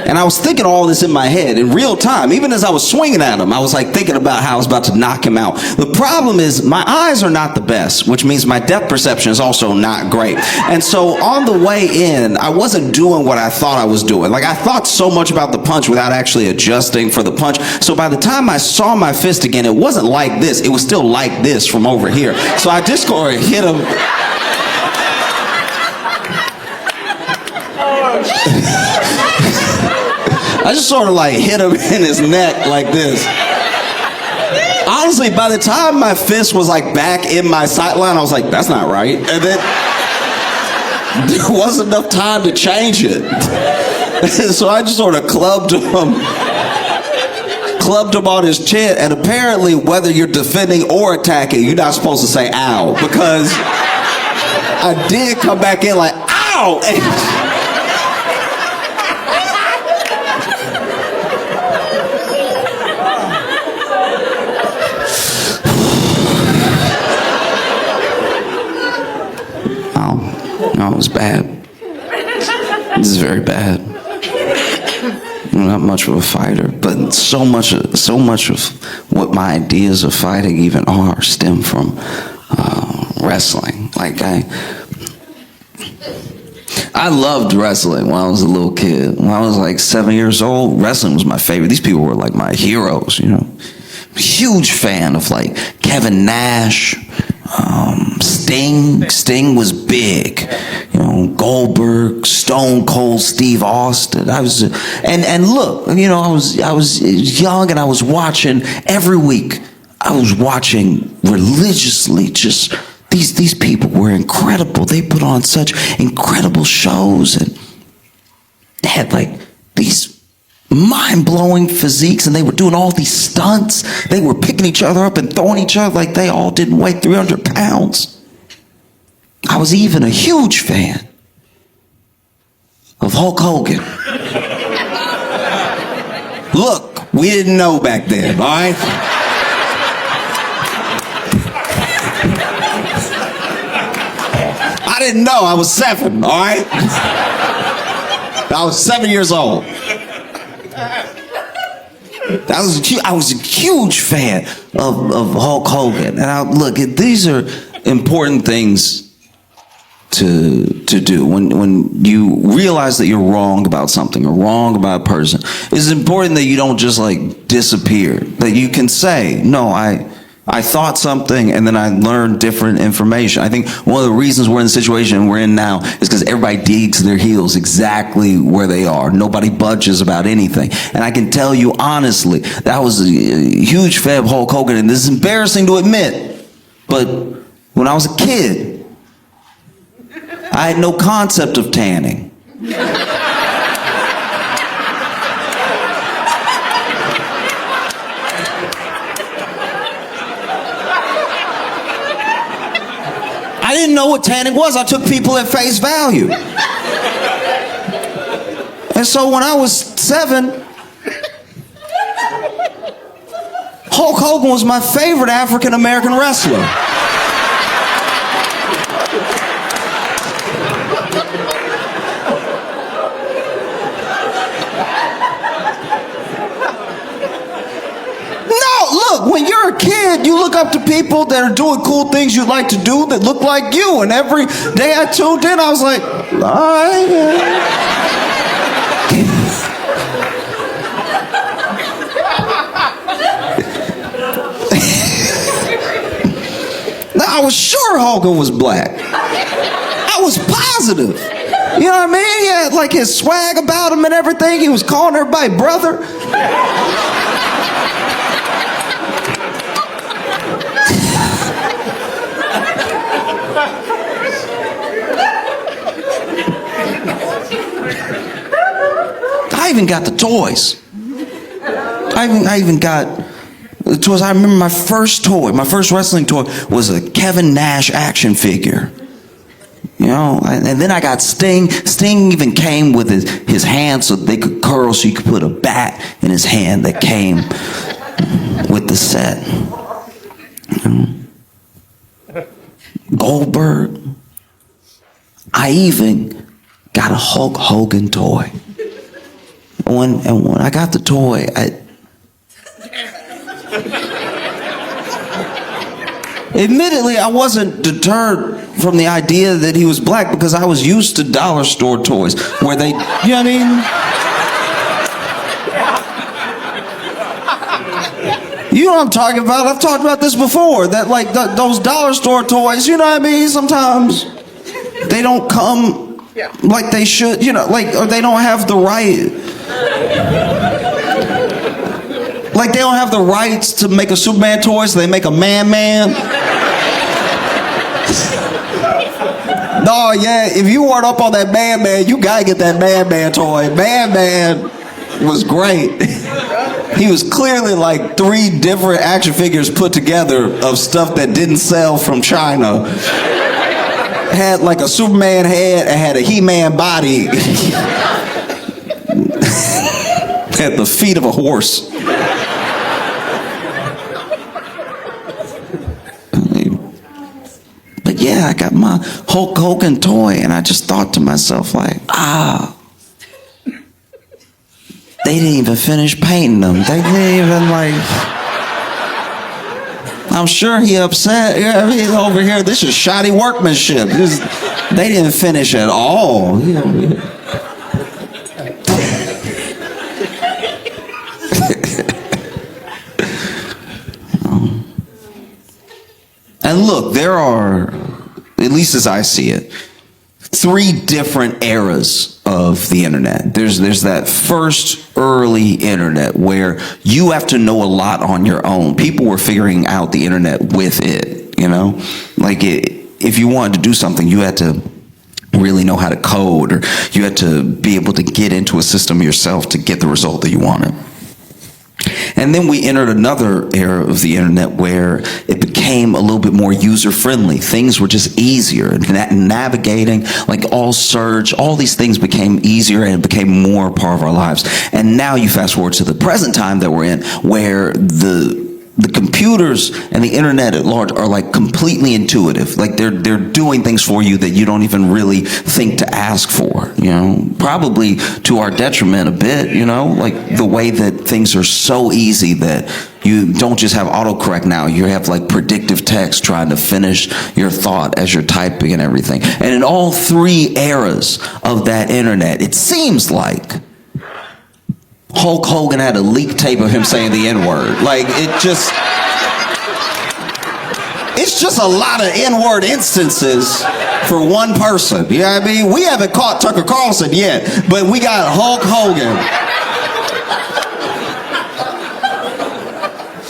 And I was thinking all this in my head in real time. Even as I was swinging at him, I was like thinking about how I was about to knock him out. The problem is my eyes are not the best, which means my depth perception is also not great. And so on the way in, I wasn't doing what I thought I was doing. Like I thought so much about the punch without actually adjusting for the punch. So by the time I saw my fist again, it wasn't like this. It was still like this from over here. So I just go and hit him. I just sort of like hit him in his neck like this. Honestly, by the time my fist was like back in my sideline, I was like, that's not right. And then there wasn't enough time to change it. So I just sort of clubbed him on his chin. And apparently, whether you're defending or attacking, you're not supposed to say ow. Because I did come back in like, ow! No, it was bad. This is very bad. I'm not much of a fighter, but so much of what my ideas of fighting even are stem from wrestling. Like I loved wrestling when I was a little kid. When I was like 7 years old, wrestling was my favorite. These people were like my heroes, you know. Huge fan of like Kevin Nash, Sting. Sting was big, you know. Goldberg, Stone Cold, Steve Austin. And look, you know, I was young and I was watching every week. I was watching religiously. Just these people were incredible. They put on such incredible shows, and they had like these mind-blowing physiques, and they were doing all these stunts. They were picking each other up and throwing each other like they all didn't weigh 300 pounds. I was even a huge fan of Hulk Hogan. Look, we didn't know back then, all right? I didn't know. I was 7, all right? I was 7 years old. I was a huge fan of Hulk Hogan. And look, these are important things to do. When you realize that you're wrong about something or wrong about a person, it's important that you don't just like disappear. That you can say, no, I thought something and then I learned different information. I think one of the reasons we're in the situation we're in now is because everybody digs their heels exactly where they are. Nobody budges about anything. And I can tell you honestly, that was a huge fan of Hulk Hogan, and this is embarrassing to admit, but when I was a kid, I had no concept of tanning. I didn't know what tanning was. I took people at face value. And so when I was 7, Hulk Hogan was my favorite African American wrestler. When you're a kid, you look up to people that are doing cool things you like to do that look like you. And every day I tuned in, I was like, all right. Now, I was sure Hogan was black. I was positive. You know what I mean? He had like his swag about him and everything. He was calling everybody brother. I even got the toys. I even got the toys. I remember my first toy, my first wrestling toy was a Kevin Nash action figure. You know, and then I got Sting. Sting even came with his hand so they could curl, so you could put a bat in his hand that came with the set. Goldberg. I even got a Hulk Hogan toy. When I got the toy, admittedly, I wasn't deterred from the idea that he was black because I was used to dollar store toys where they, you know what I mean? You know what I'm talking about. I've talked about this before, that like those dollar store toys, you know what I mean? Sometimes they don't come like they should, you know, like, or they don't have the right. Like they don't have the rights to make a Superman toy, so they make a Man-Man. No, yeah, if you weren't up on that Man-Man, you gotta get that Man-Man toy. Man-Man was great. He was clearly like 3 different action figures put together of stuff that didn't sell from China. Had like a Superman head and had a He-Man body. Had the feet of a horse. But yeah, yeah, I got my Hulk Hogan toy. And I just thought to myself, like, they didn't even finish painting them. They didn't even, like, I'm sure he upset. Yeah, he's over here. This is shoddy workmanship. They didn't finish at all. And look, there are, at least as I see it, 3 different eras of the internet. There's that first early internet where you have to know a lot on your own. People were figuring out the internet with it, you know? Like, if you wanted to do something, you had to really know how to code, or you had to be able to get into a system yourself to get the result that you wanted. And then we entered another era of the internet where it became a little bit more user-friendly. Things were just easier. Navigating, like all search, all these things became easier and it became more a part of our lives. And now you fast forward to the present time that we're in, where the computers and the internet at large are like completely intuitive. Like they're doing things for you that you don't even really think to ask for, you know, probably to our detriment a bit, you know, like the way that things are so easy that you don't just have autocorrect now, you have like predictive text trying to finish your thought as you're typing and everything. And in all 3 eras of that internet, it seems like Hulk Hogan had a leak tape of him saying the N-word. Like, it's just a lot of N-word instances for one person. You know what I mean? We haven't caught Tucker Carlson yet, but we got Hulk Hogan.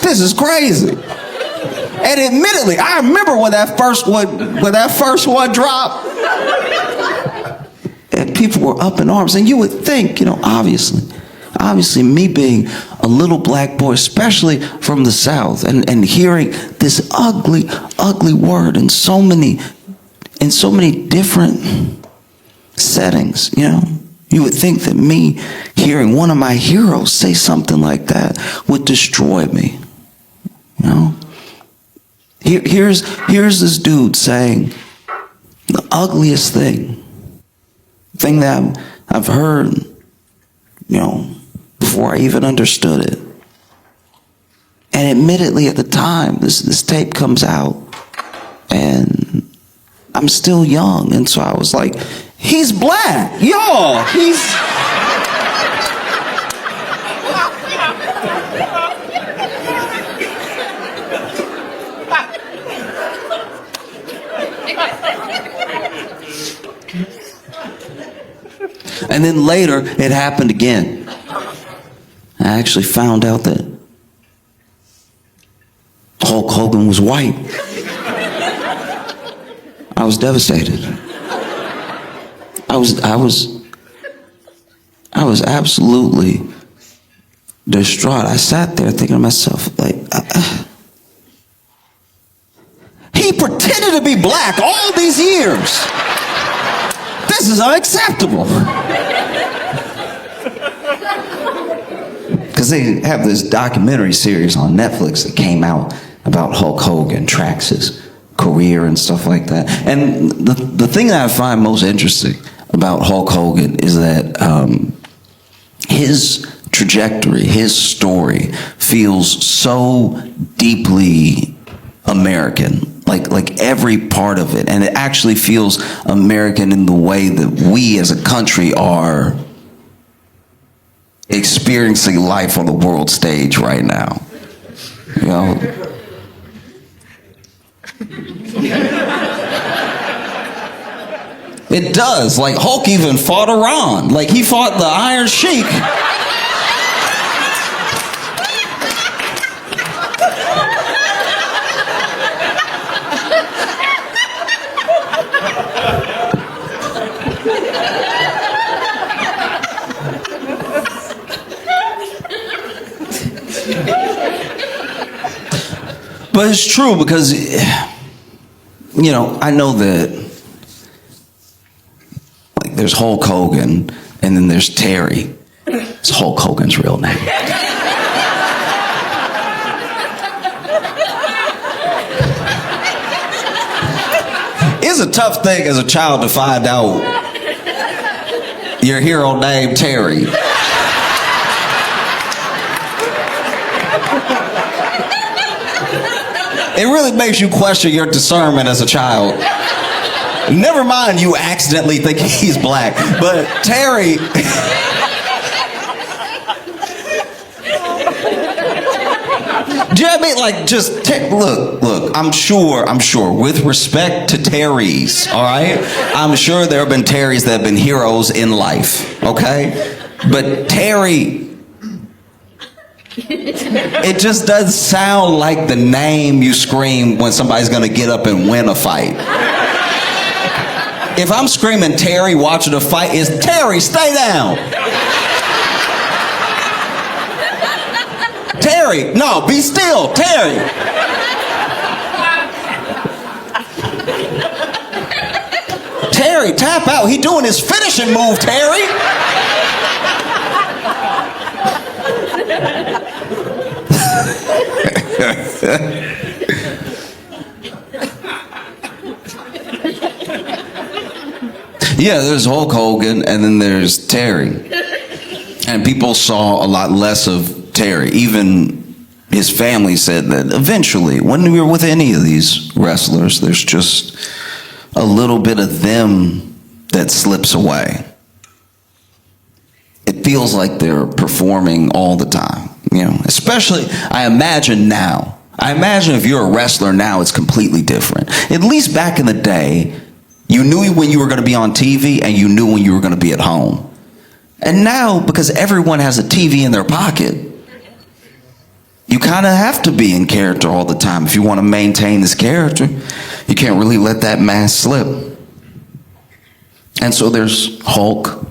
This is crazy. And admittedly, I remember when that first one dropped, and people were up in arms. And you would think, you know, obviously me being a little black boy, especially from the South, and hearing this ugly word in so many different settings, you know, you would think that me hearing one of my heroes say something like that would destroy me, you know. Here's this dude saying the ugliest thing that I've heard, you know, before I even understood it. And admittedly, at the time, this tape comes out, and I'm still young, and so I was like, he's black, yo, he's... And then later, it happened again. I actually found out that Hulk Hogan was white. I was devastated. I was absolutely distraught. I sat there thinking to myself, like, he pretended to be black all these years. This is unacceptable. Because they have this documentary series on Netflix that came out about Hulk Hogan, tracks his career and stuff like that. And the thing that I find most interesting about Hulk Hogan is that his trajectory, his story feels so deeply American. Like every part of it. And it actually feels American in the way that we as a country are experiencing life on the world stage right now. You know? It does. Like Hulk even fought Iran. Like he fought the Iron Sheik. But it's true because, you know, I know that, like, there's Hulk Hogan and then there's Terry. It's Hulk Hogan's real name. It's a tough thing as a child to find out your hero named Terry. It really makes you question your discernment as a child. Never mind you accidentally think he's black, but Terry... Do you know what I mean? Like, just look. I'm sure. With respect to Terrys, all right. I'm sure there have been Terrys that have been heroes in life, okay. But Terry, it just does sound like the name you scream when somebody's gonna get up and win a fight. If I'm screaming Terry watching a fight, it's Terry, stay down. Terry, no, be still, Terry. Terry, tap out. He doing his finishing move, Terry. Yeah, there's Hulk Hogan and then there's Terry. And people saw a lot less of Terry. Even his family said that eventually, when we were with any of these wrestlers, there's just a little bit of them that slips away. It feels like they're performing all the time, you know, especially, I imagine now. I imagine if you're a wrestler now, it's completely different. At least back in the day, you knew when you were going to be on TV and you knew when you were going to be at home. And now, because everyone has a TV in their pocket, you kind of have to be in character all the time. If you want to maintain this character, you can't really let that mask slip. And so there's Hulk,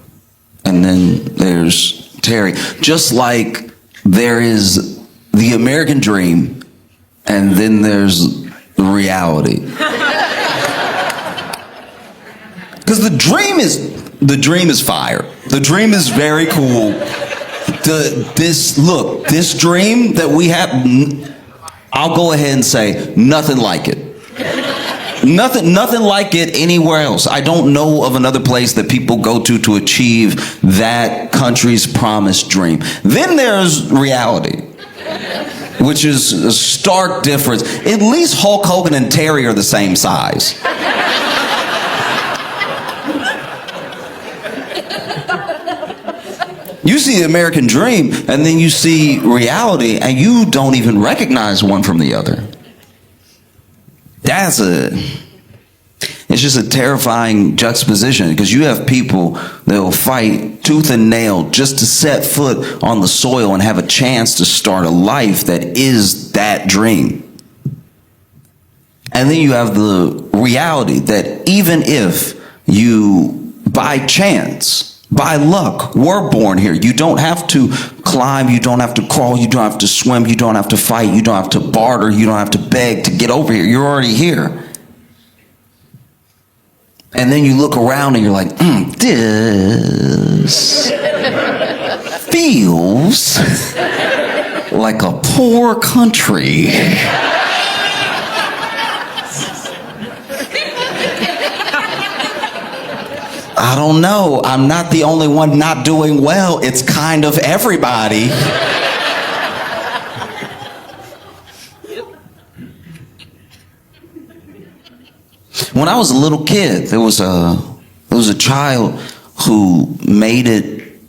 and then there's Terry. Just like there is the American dream, and then there's reality. Because the dream is fire. The dream is very cool. This dream that we have, I'll go ahead and say nothing like it. Nothing like it anywhere else. I don't know of another place that people go to achieve that country's promised dream. Then there's reality, which is a stark difference. At least Hulk Hogan and Terry are the same size. You see the American dream, and then you see reality, and you don't even recognize one from the other. It's just a terrifying juxtaposition, because you have people that will fight tooth and nail just to set foot on the soil and have a chance to start a life that is that dream. And then you have the reality that even if you, by chance, by luck, were born here, you don't have to climb, you don't have to crawl, you don't have to swim, you don't have to fight, you don't have to barter, you don't have to beg to get over here. You're already here. And then you look around and you're like, this feels like a poor country. I don't know. I'm not the only one not doing well. It's kind of everybody. When I was a little kid, there was a child who made it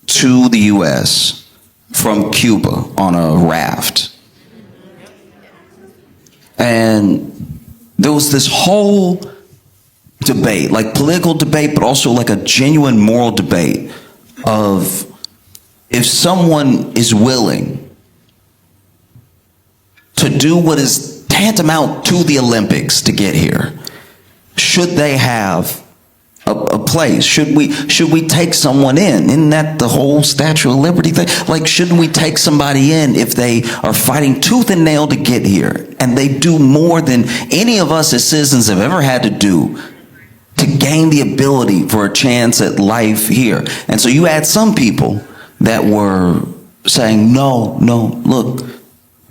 to the U.S. from Cuba on a raft. And there was this whole debate, like political debate, but also like a genuine moral debate of if someone is willing to do what is tantamount to the Olympics to get here, should they have a place? Should we take someone in? Isn't that the whole Statue of Liberty thing? Like, shouldn't we take somebody in if they are fighting tooth and nail to get here, and they do more than any of us as citizens have ever had to do to gain the ability for a chance at life here? And so you had some people that were saying, no, look,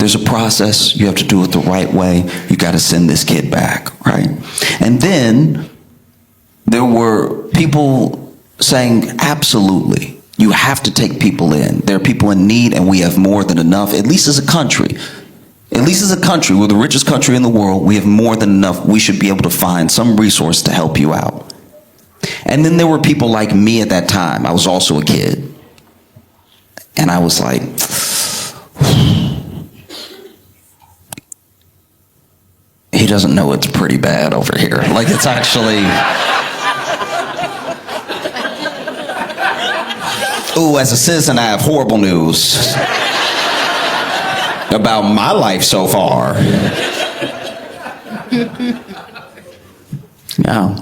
There's a process. You have to do it the right way. You got to send this kid back, right? And then there were people saying, absolutely, you have to take people in. There are people in need, and we have more than enough, at least as a country. At least as a country, we're the richest country in the world. We have more than enough. We should be able to find some resource to help you out. And then there were people like me at that time. I was also a kid. And I was like, he doesn't know it's pretty bad over here. Like, it's actually... Ooh, as a citizen, I have horrible news about my life so far. Yeah.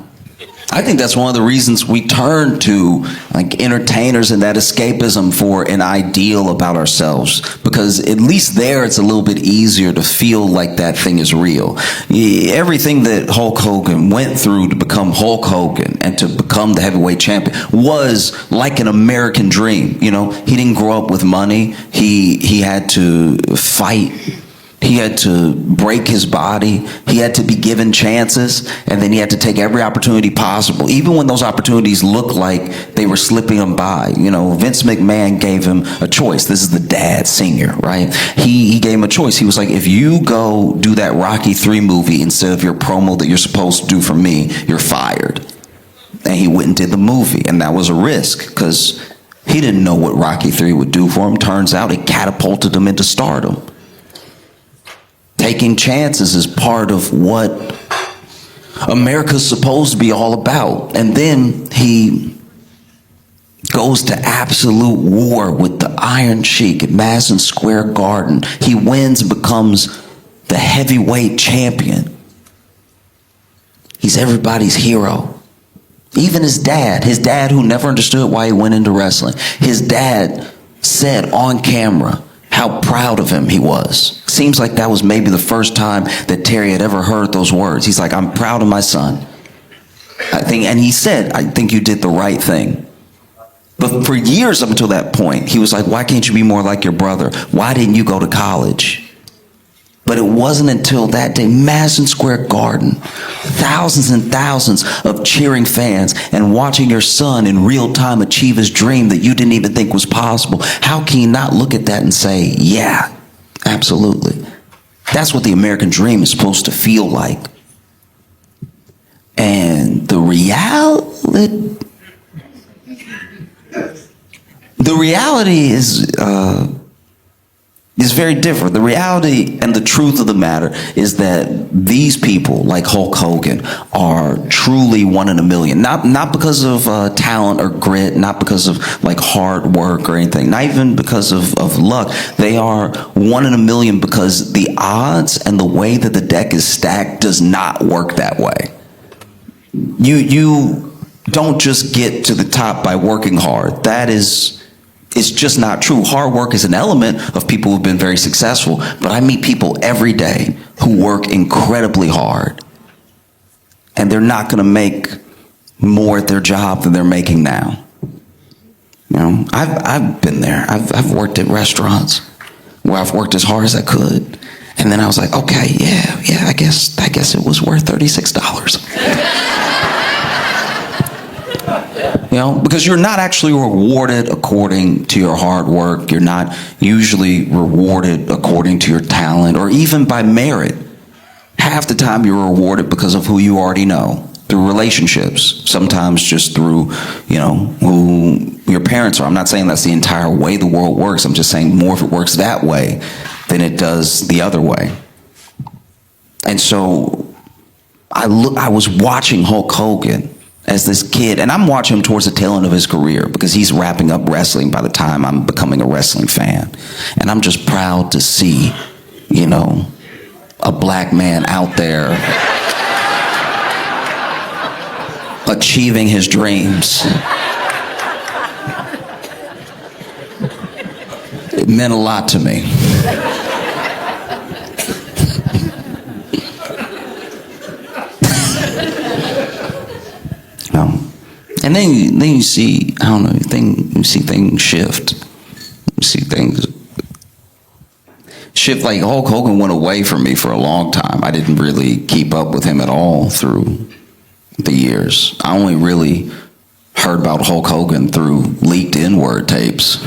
I think that's one of the reasons we turn to like entertainers and that escapism for an ideal about ourselves, because at least there it's a little bit easier to feel like that thing is real. Everything that Hulk Hogan went through to become Hulk Hogan and to become the heavyweight champion was like an American dream. You know, he didn't grow up with money. He had to fight. He had to break his body. He had to be given chances, and then he had to take every opportunity possible, even when those opportunities looked like they were slipping him by. You know, Vince McMahon gave him a choice. This is the dad senior, right? He gave him a choice. He was like, if you go do that Rocky III movie instead of your promo that you're supposed to do for me, you're fired. And he went and did the movie, and that was a risk, because he didn't know what Rocky III would do for him. Turns out it catapulted him into stardom. Taking chances is part of what America's supposed to be all about. And then he goes to absolute war with the Iron Sheik at Madison Square Garden. He wins and becomes the heavyweight champion. He's everybody's hero. Even his dad who never understood why he went into wrestling, his dad said on camera how proud of him he was. Seems like that was maybe the first time that Terry had ever heard those words. He's like, I'm proud of my son. And he said, I think you did the right thing. But for years up until that point, he was like, why can't you be more like your brother? Why didn't you go to college? But it wasn't until that day, Madison Square Garden, thousands and thousands of cheering fans and watching your son in real time achieve his dream that you didn't even think was possible. How can you not look at that and say, yeah, absolutely. That's what the American dream is supposed to feel like. And the reality is very different. The reality and the truth of the matter is that these people, like Hulk Hogan, are truly one in a million. Not because of talent or grit, not because of like hard work or anything, not even because of luck. They are one in a million because the odds and the way that the deck is stacked does not work that way. You don't just get to the top by working hard. It's just not true. Hard work is an element of people who've been very successful, but I meet people every day who work incredibly hard, and they're not going to make more at their job than they're making now. You know, I've been there. I've worked at restaurants where I've worked as hard as I could, and then I was like, okay, yeah, I guess it was worth $36. You know, because you're not actually rewarded according to your hard work. You're not usually rewarded according to your talent or even by merit. Half the time you're rewarded because of who you already know, through relationships, sometimes just through, you know, who your parents are. I'm not saying that's the entire way the world works. I'm just saying more if it works that way than it does the other way. And so I was watching Hulk Hogan as this kid, and I'm watching him towards the tail end of his career because he's wrapping up wrestling by the time I'm becoming a wrestling fan. And I'm just proud to see, you know, a black man out there achieving his dreams. It meant a lot to me. And then you see, I don't know, you see things shift. You see things shift. Like Hulk Hogan went away from me for a long time. I didn't really keep up with him at all through the years. I only really heard about Hulk Hogan through leaked N-word tapes.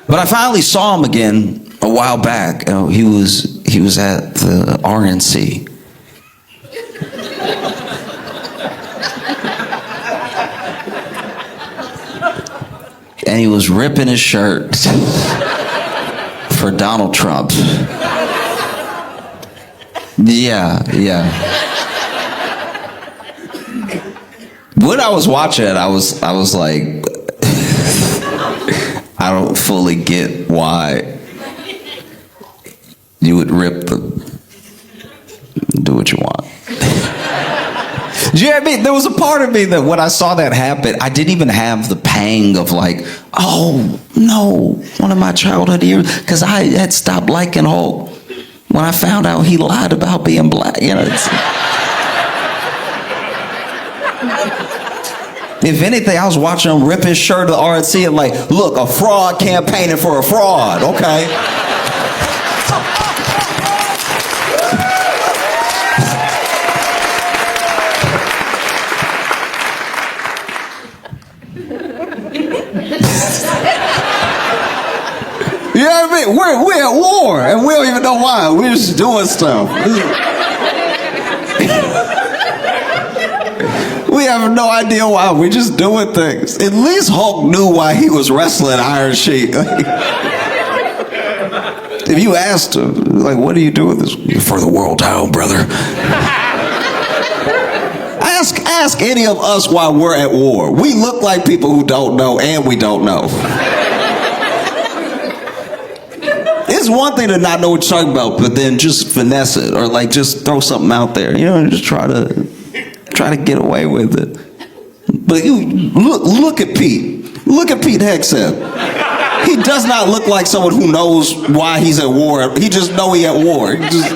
But I finally saw him again a while back. He was at the RNC. And he was ripping his shirt for Donald Trump. Yeah. When I was watching it, I was like, I don't fully get why you would rip do what you want. Do you know what I mean? There was a part of me that when I saw that happen, I didn't even have the pang of like, oh no, one of my childhood years, because I had stopped liking Hulk when I found out he lied about being black. You know, if anything, I was watching him rip his shirt at the RNC and like, look, a fraud campaigning for a fraud, okay? You know what I mean? We're at war and we don't even know why. We're just doing stuff. We have no idea why. We're just doing things. At least Hulk knew why he was wrestling Iron Sheik. If you asked him, like, what are you doing this for the world town, brother? Ask any of us why we're at war. We look like people who don't know, and we don't know. It's one thing to not know what you're talking about, but then just finesse it, or like just throw something out there, you know, and just try to get away with it. But you look at Pete. Look at Pete Hegseth. He does not look like someone who knows why he's at war. He just know he at war. He just...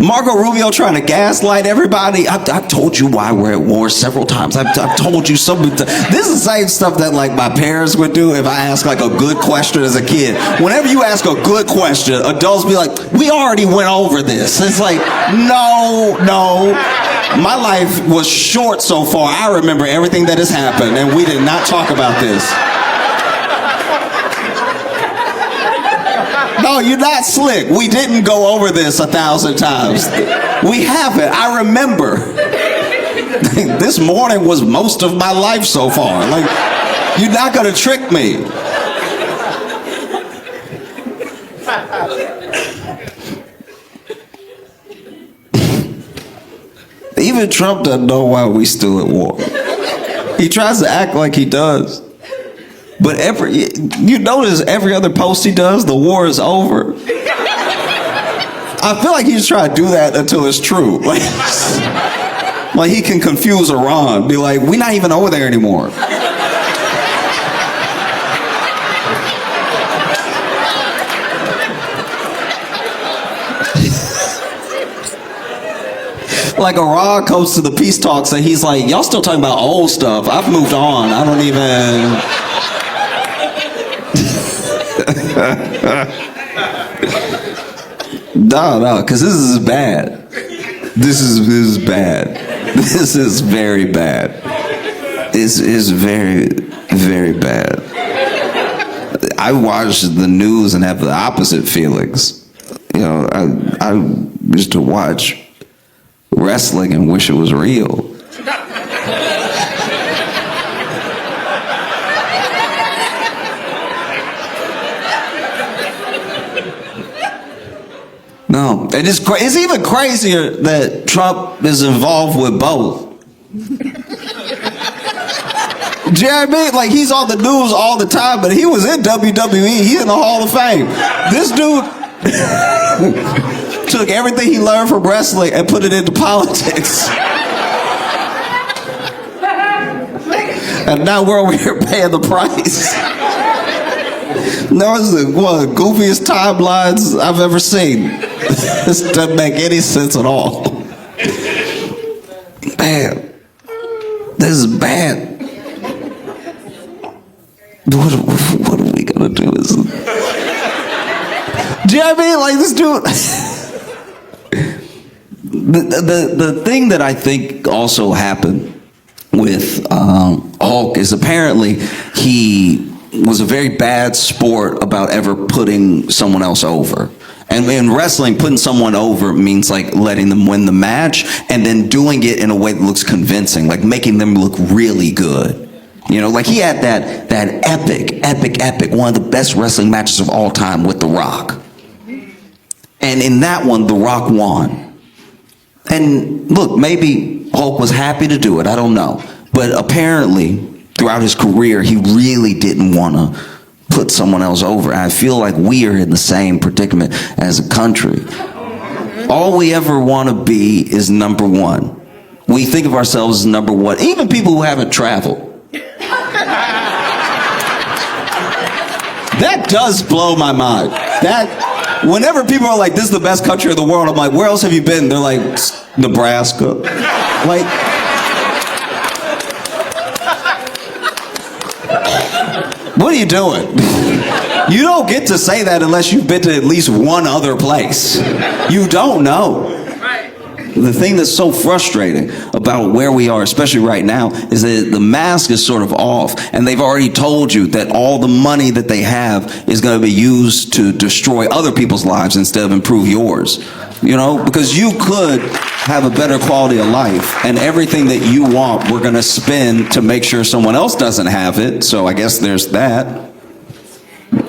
Marco Rubio trying to gaslight everybody. I've told you why we're at war several times. I've told you so many times. This is the same stuff that like my parents would do if I asked like a good question as a kid. Whenever you ask a good question, adults be like, we already went over this. It's like, no. My life was short so far. I remember everything that has happened and we did not talk about this. No, you're not slick. We didn't go over this 1,000 times. We haven't. I remember. This morning was most of my life so far. Like, you're not gonna trick me. Even Trump doesn't know why we still at war. He tries to act like he does. But you notice every other post he does, the war is over. I feel like he's trying to do that until it's true. Like he can confuse Iran, be like, we're not even over there anymore. Like Iran comes to the peace talks and he's like, y'all still talking about old stuff. I've moved on. I don't even... No, because this is bad. This is bad. This is very bad. This is very, very bad. I watch the news and have the opposite feelings. You know, I used to watch wrestling and wish it was real. No, and it's even crazier that Trump is involved with both. Do you know what I mean? Like, he's on the news all the time, but he was in WWE. He's in the Hall of Fame. This dude took everything he learned from wrestling and put it into politics. And now we're over here paying the price. That was one of the goofiest timelines I've ever seen. This doesn't make any sense at all. bad. This is bad. What are we gonna do? Do you know what I mean? Like this dude. The thing that I think also happened with Hulk is apparently he was a very bad sport about ever putting someone else over. And in wrestling, putting someone over means like letting them win the match and then doing it in a way that looks convincing, like making them look really good. You know, like he had that epic, one of the best wrestling matches of all time with The Rock. And in that one, The Rock won. And look, maybe Hulk was happy to do it, I don't know. But apparently, throughout his career, he really didn't want to put someone else over. I feel like we are in the same predicament as a country. All we ever want to be is number one. We think of ourselves as number one. Even people who haven't traveled. That does blow my mind. That whenever people are like, this is the best country in the world, I'm like, where else have you been? They're like, Nebraska. Like, what are you doing? You don't get to say that unless you've been to at least one other place. You don't know. The thing that's so frustrating about where we are, especially right now, is that the mask is sort of off, and they've already told you that all the money that they have is going to be used to destroy other people's lives instead of improve yours. You know, because you could have a better quality of life, and everything that you want, we're going to spend to make sure someone else doesn't have it. So I guess there's that.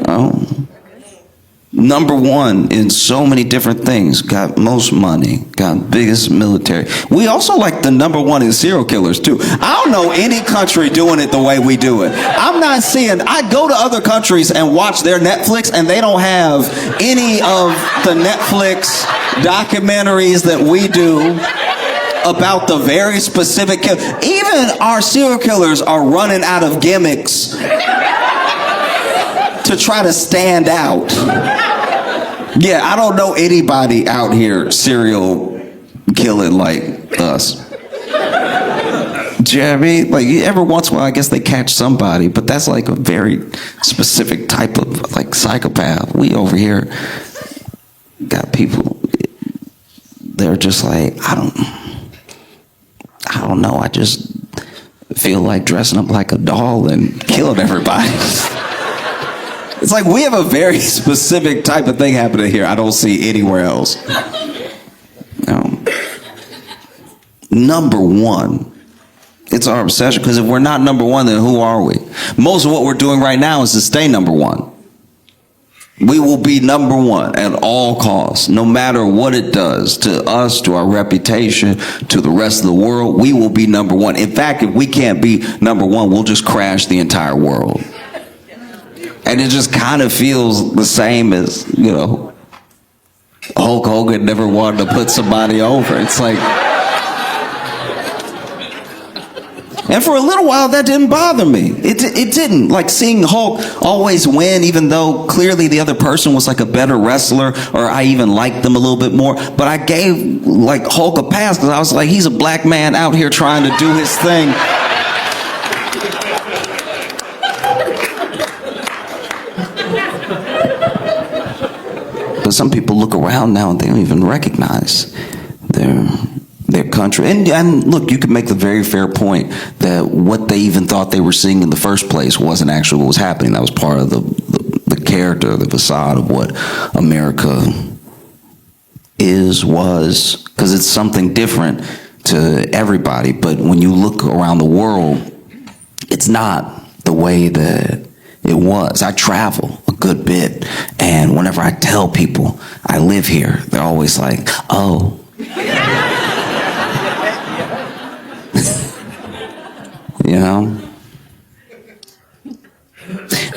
Oh. Number one in so many different things, got most money, got biggest military. We also like the number one in serial killers too. I don't know any country doing it the way we do it. I'm not seeing, I go to other countries and watch their Netflix and they don't have any of the Netflix documentaries that we do about the very specific kill. Even our serial killers are running out of gimmicks to try to stand out. Yeah, I don't know anybody out here serial killing like us. Do you know what I mean? Like every once in a while, I guess they catch somebody, but that's like a very specific type of like psychopath. We over here got people. They're just like, I don't know. I just feel like dressing up like a doll and killing everybody. It's like we have a very specific type of thing happening here I don't see anywhere else. Number one. It's our obsession, because if we're not number one, then who are we? Most of what we're doing right now is to stay number one. We will be number one at all costs, no matter what it does to us, to our reputation, to the rest of the world. We will be number one. In fact, if we can't be number one, we'll just crash the entire world. And it just kind of feels the same as, you know, Hulk Hogan never wanted to put somebody over. It's like, and for a little while that didn't bother me. It didn't. Like seeing Hulk always win, even though clearly the other person was like a better wrestler, or I even liked them a little bit more. But I gave like Hulk a pass because I was like, he's a black man out here trying to do his thing. But some people look around now and they don't even recognize their country. And look, you could make the very fair point that what they even thought they were seeing in the first place wasn't actually what was happening. That was part of the character, the facade of what America was, because it's something different to everybody. But when you look around the world, it's not the way that it was. I travel a good bit, and whenever I tell people I live here, they're always like, oh. You know?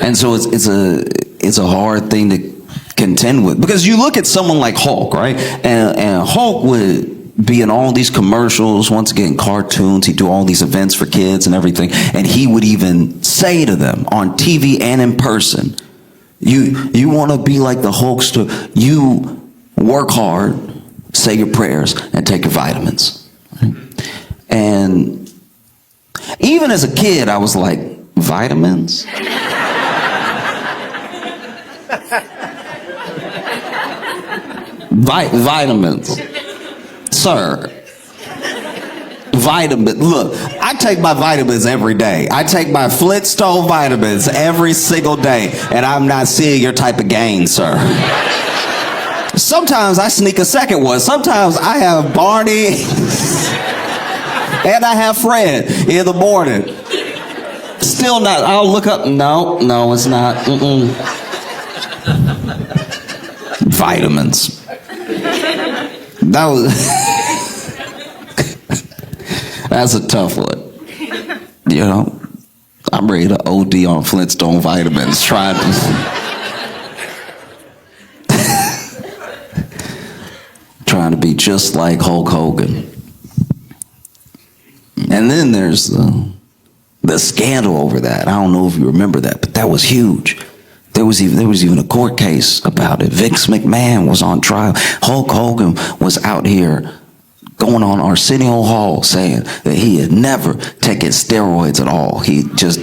And so it's a hard thing to contend with, because you look at someone like Hulk, right? And Hulk would be in all these commercials, once again, cartoons. He'd do all these events for kids and everything. And he would even say to them on TV and in person, you want to be like the Hulkster, you work hard, say your prayers, and take your vitamins. And even as a kid, I was like, vitamins? Vitamins. Sir. Vitamin. Look, I take my vitamins every day. I take my Flintstone vitamins every single day, and I'm not seeing your type of gain, sir. Sometimes I sneak a second one. Sometimes I have Barney and I have Fred in the morning. Still not. I'll look up. No, it's not. Vitamins. That was. That's a tough one. You know, I'm ready to OD on Flintstone vitamins. Trying to be just like Hulk Hogan. And then there's the scandal over that. I don't know if you remember that, but that was huge. There was even a court case about it. Vince McMahon was on trial. Hulk Hogan was out here going on Arsenio Hall saying that he had never taken steroids at all. He just,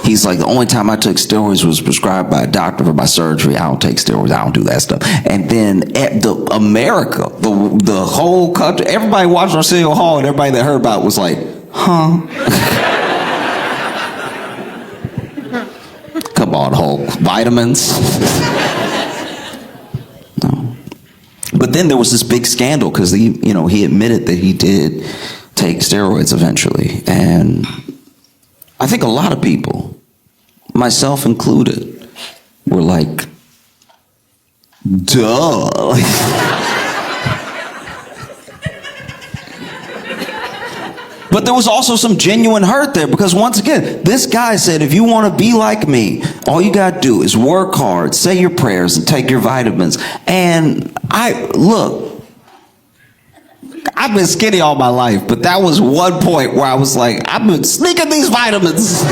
he's like, the only time I took steroids was prescribed by a doctor for my surgery. I don't take steroids. I don't do that stuff. And then the whole country, everybody watched Arsenio Hall, and everybody that heard about it was like, huh? Come on, Hulk. Vitamins? No. But then there was this big scandal because he admitted that he did take steroids eventually. And I think a lot of people, myself included, were like, duh. But there was also some genuine hurt there because, once again, this guy said, if you want to be like me, all you got to do is work hard, say your prayers, and take your vitamins. And I've been skinny all my life, but that was one point where I was like, I've been sneaking these vitamins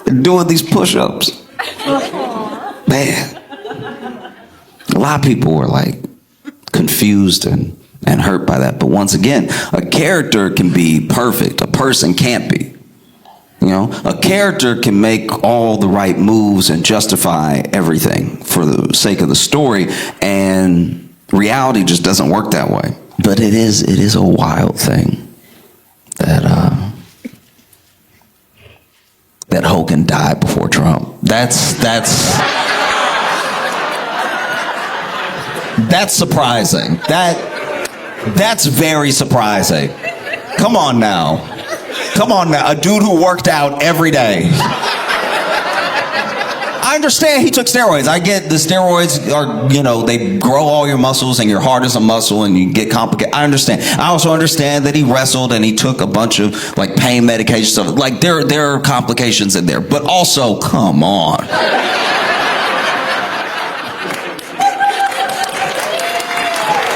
and doing these push-ups. Man, a lot of people were like confused and hurt by that. But once again, a character can be perfect. A person can't be. A character can make all the right moves and justify everything for the sake of the story, and reality just doesn't work that way. But it is a wild thing that Hogan died before Trump. That's surprising. That's very surprising. Come on now. A dude who worked out every day. I understand he took steroids. I get the steroids are, they grow all your muscles and your heart is a muscle and you get complicated. I understand. I also understand that he wrestled and he took a bunch of pain medication stuff. There are complications in there. But also, come on.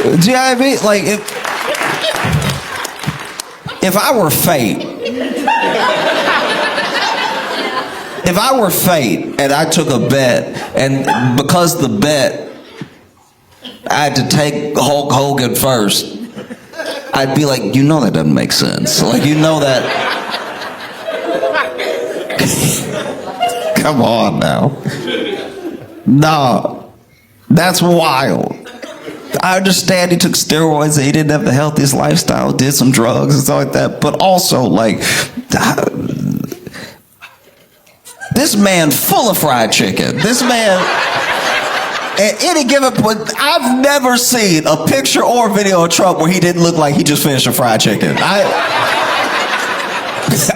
Do you know what I mean? If I were fate and I took a bet, and because the bet I had to take Hulk Hogan first, I'd be like, that doesn't make sense. That. Come on now. No, that's wild. I understand he took steroids and he didn't have the healthiest lifestyle, did some drugs and stuff like that, but also, this man full of fried chicken. This man, at any given point, I've never seen a picture or video of Trump where he didn't look like he just finished a fried chicken.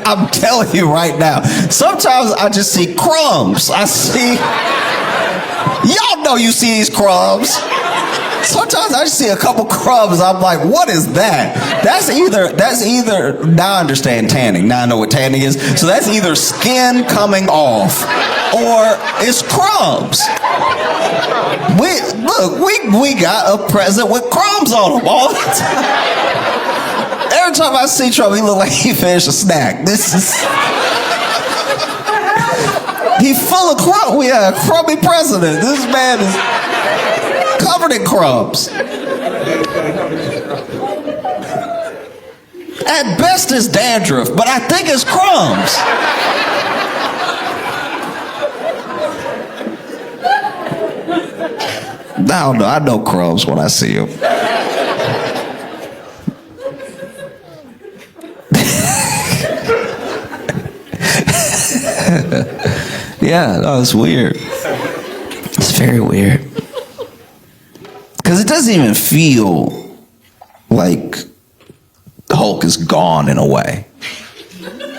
I'm telling you right now, sometimes I just see crumbs. Y'all know you see these crumbs. Sometimes I just see a couple crumbs. I'm like, what is that? That's either, now I understand tanning. Now I know what tanning is. So that's either skin coming off or it's crumbs. We got a president with crumbs on him all the time. Every time I see Trump, he look like he finished a snack. He full of crumbs. We have a crummy president. This man is covered in crumbs. At best it's dandruff, but I think it's crumbs. I don't know. I know crumbs when I see them. Yeah, no, it's weird. It's very weird. Because it doesn't even feel like Hulk is gone in a way.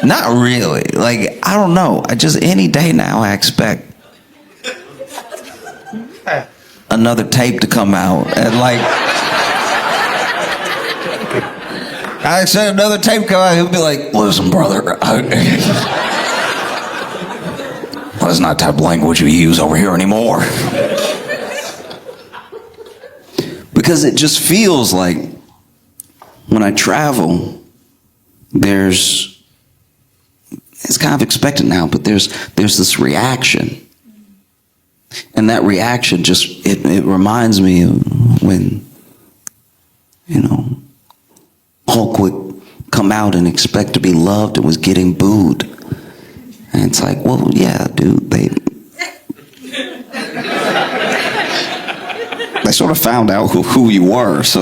Not really. Like, I don't know. I just, any day now, I expect another tape to come out. And like, I expect another tape to come out. He'll be like, listen, brother. That's not type of language we use over here anymore. Because it just feels like when I travel, it's kind of expected now, but there's this reaction. And that reaction just, it reminds me of when, Hulk would come out and expect to be loved and was getting booed. And it's like, well, yeah, dude, they sort of found out who you were, so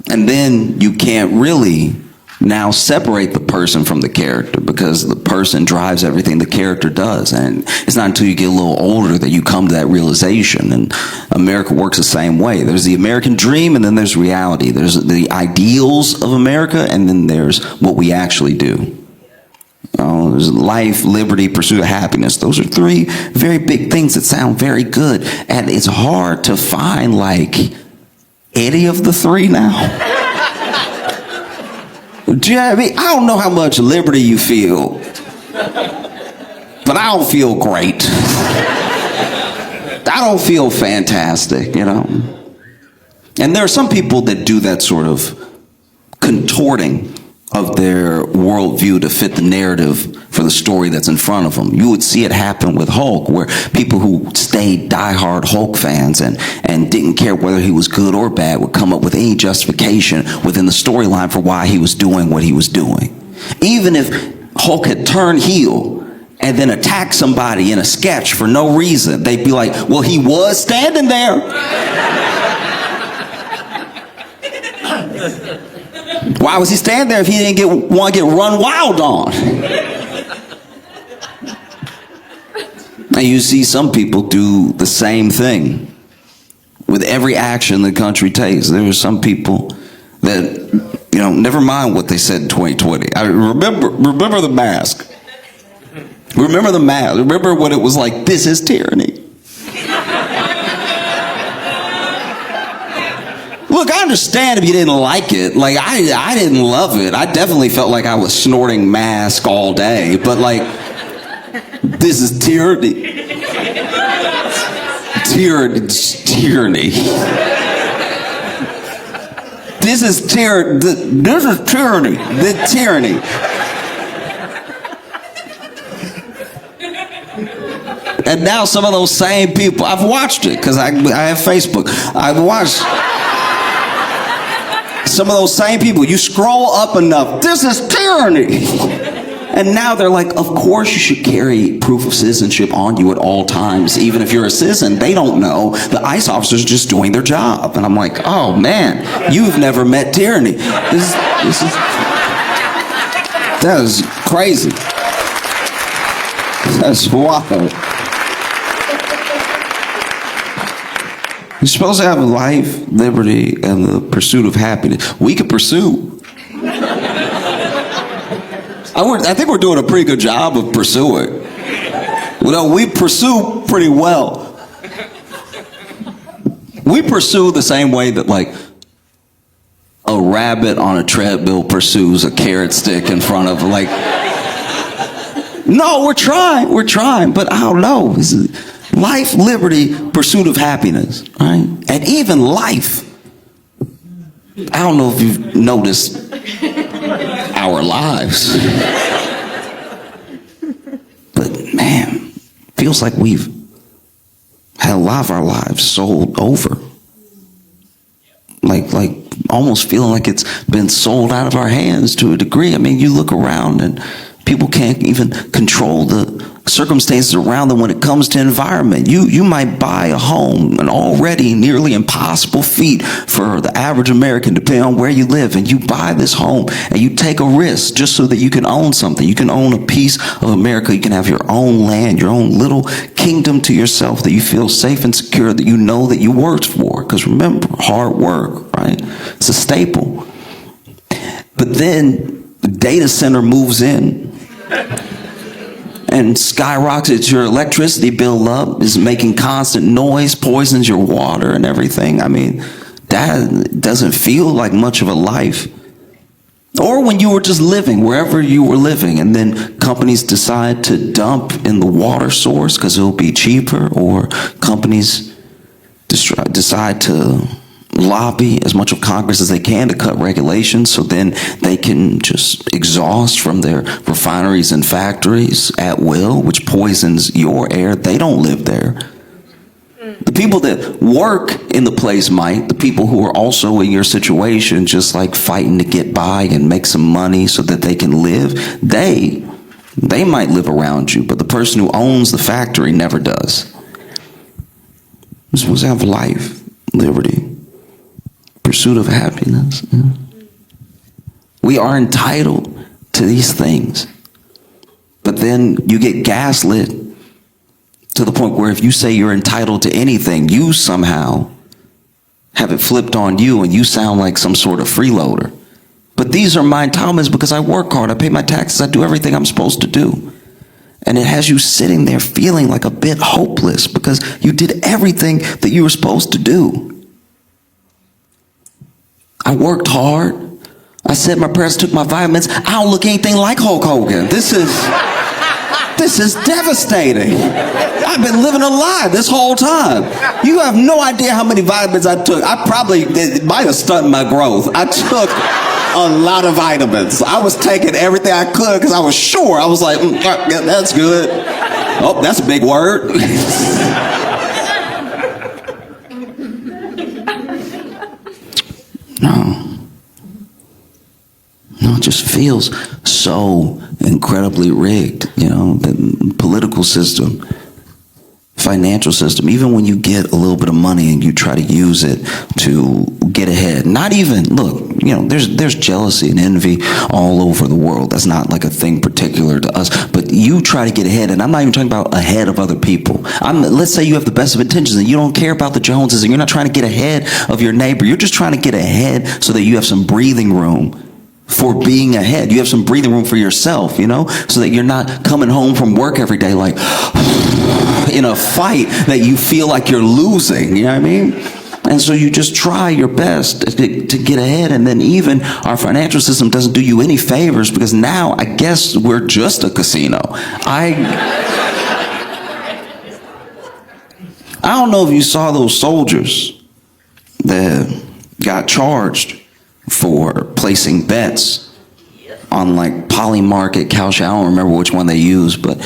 and then you can't really now separate the person from the character because the person drives everything the character does. And it's not until you get a little older that you come to that realization. And America works the same way. There's the American dream, and then there's reality. There's the ideals of America, and then there's what we actually do. There's life, liberty, pursuit of happiness. Those are three very big things that sound very good. And it's hard to find like any of the three now. Do you know what I mean? I don't know how much liberty you feel, but I don't feel great. I don't feel fantastic, And there are some people that do that sort of contorting of their worldview to fit the narrative for the story that's in front of them. You would see it happen with Hulk, where people who stayed diehard Hulk fans and didn't care whether he was good or bad would come up with any justification within the storyline for why he was doing what he was doing. Even if Hulk had turned heel and then attacked somebody in a sketch for no reason, they'd be like, well, he was standing there. Why was he standing there if he didn't want to get run wild on? And you see some people do the same thing with every action the country takes. There are some people that, never mind what they said in 2020. I remember the mask. Remember the mask. Remember when it was like, this is tyranny. Look, I understand if you didn't like it. Like, I didn't love it. I definitely felt like I was snorting mask all day. But, like, this is tyranny. Tyranny. This is tyranny. This is tyranny. The tyranny. And now some of those same people, I've watched it because I have Facebook. I've watched some of those same people. You scroll up enough, this is tyranny. And now they're like, of course you should carry proof of citizenship on you at all times. Even if you're a citizen, they don't know. The ICE officers are just doing their job. And I'm like, oh man, you've never met tyranny. That is crazy. That's wild. You're supposed to have life, liberty, and the pursuit of happiness. We can pursue. I think we're doing a pretty good job of pursuing. We pursue pretty well. We pursue the same way that, like, a rabbit on a treadmill pursues a carrot stick in front of, like... No, we're trying, but I don't know. Life, liberty, pursuit of happiness, right? And even life. I don't know if you've noticed our lives. But man, feels like we've had a lot of our lives sold over. like almost feeling like it's been sold out of our hands to a degree. I mean, you look around and people can't even control the circumstances around them when it comes to environment. You might buy a home, an already nearly impossible feat for the average American, depending on where you live, and you buy this home and you take a risk just so that you can own something. You can own a piece of America. You can have your own land, your own little kingdom to yourself that you feel safe and secure, that you know that you worked for. Because remember, hard work, right? It's a staple. But then the data center moves in and skyrockets your electricity bill up, is making constant noise, poisons your water and everything. I mean, that doesn't feel like much of a life. Or when you were just living wherever you were living, and then companies decide to dump in the water source because it'll be cheaper, or companies decide to lobby as much of Congress as they can to cut regulations so then they can just exhaust from their refineries and factories at will, which poisons your air. They don't live there. The people that work in the place might, the people who are also in your situation, just like fighting to get by and make some money so that they can live, they might live around you, but the person who owns the factory never does. We're supposed to have life, liberty, pursuit of happiness. We are entitled to these things. But then you get gaslit to the point where if you say you're entitled to anything, you somehow have it flipped on you and you sound like some sort of freeloader. But these are my entitlements because I work hard, I pay my taxes, I do everything I'm supposed to do. And it has you sitting there feeling like a bit hopeless because you did everything that you were supposed to do. I worked hard. I said my prayers, took my vitamins. I don't look anything like Hulk Hogan. This is devastating. I've been living a lie this whole time. You have no idea how many vitamins I took. It might have stunted my growth. I took a lot of vitamins. I was taking everything I could because I was sure. I was like, that's good. Oh, that's a big word. No, it just feels so incredibly rigged, the political system, financial system. Even when you get a little bit of money and you try to use it to get ahead, there's jealousy and envy all over the world. That's not like a thing particular to us, but you try to get ahead, and I'm not even talking about ahead of other people. Let's say you have the best of intentions and you don't care about the Joneses and you're not trying to get ahead of your neighbor. You're just trying to get ahead so that you have some breathing room for being ahead. You have some breathing room for yourself, so that you're not coming home from work every day like in a fight that you feel like you're losing, you know what I mean? And so you just try your best to get ahead, and then even our financial system doesn't do you any favors because now I guess we're just a casino. I don't know if you saw those soldiers that got charged for placing bets on like Polymarket, Calcia. I don't remember which one they used, but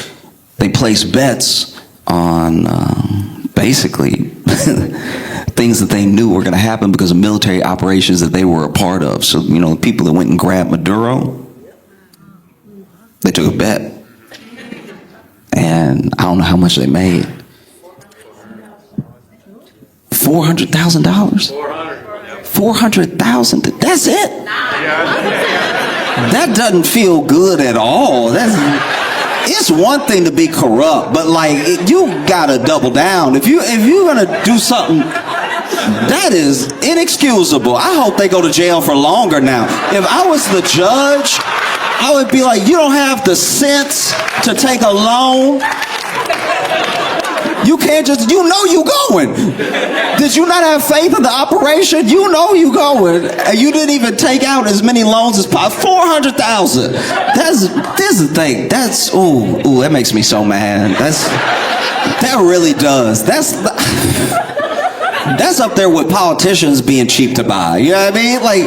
they placed bets on basically things that they knew were going to happen because of military operations that they were a part of. So, the people that went and grabbed Maduro, they took a bet. And I don't know how much they made. $400,000? 400,000. That's it. That doesn't feel good at all. It's one thing to be corrupt, but you gotta double down. If you're gonna do something that is inexcusable, I hope they go to jail for longer now. If I was the judge, I would be like, you don't have the sense to take a loan. You can't just, you going. Did you not have faith in the operation? You going. And you didn't even take out as many loans as possible. 400,000. This is the thing. That makes me so mad. That really does. That's up there with politicians being cheap to buy. You know what I mean? Like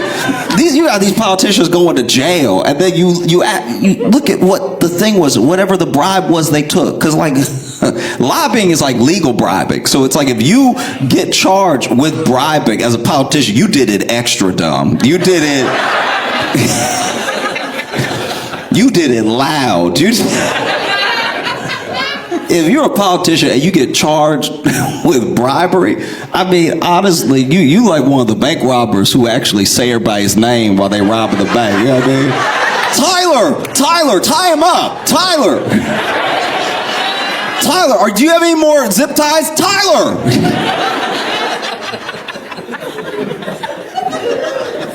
you got these politicians going to jail, and then you look at what the thing was, whatever the bribe was they took. Because like lobbying is like legal bribing, so it's like if you get charged with bribing as a politician, you did it extra dumb. You did it. You did it loud. If you're a politician and you get charged with bribery, I mean, honestly, you like one of the bank robbers who actually say everybody's name while they rob the bank. You know what I mean? Tyler, tie him up. Tyler, do you have any more zip ties? Tyler.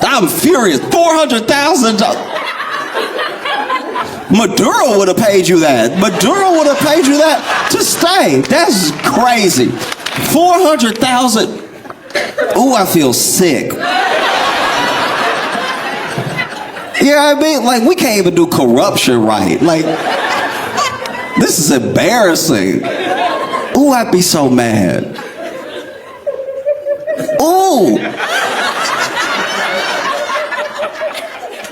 I'm furious. $400,000. Maduro would have paid you that. Maduro would have paid you that to stay. That's crazy. 400,000. Ooh, I feel sick. You know what I mean? Like, we can't even do corruption right. Like, this is embarrassing. Ooh, I'd be so mad. Ooh.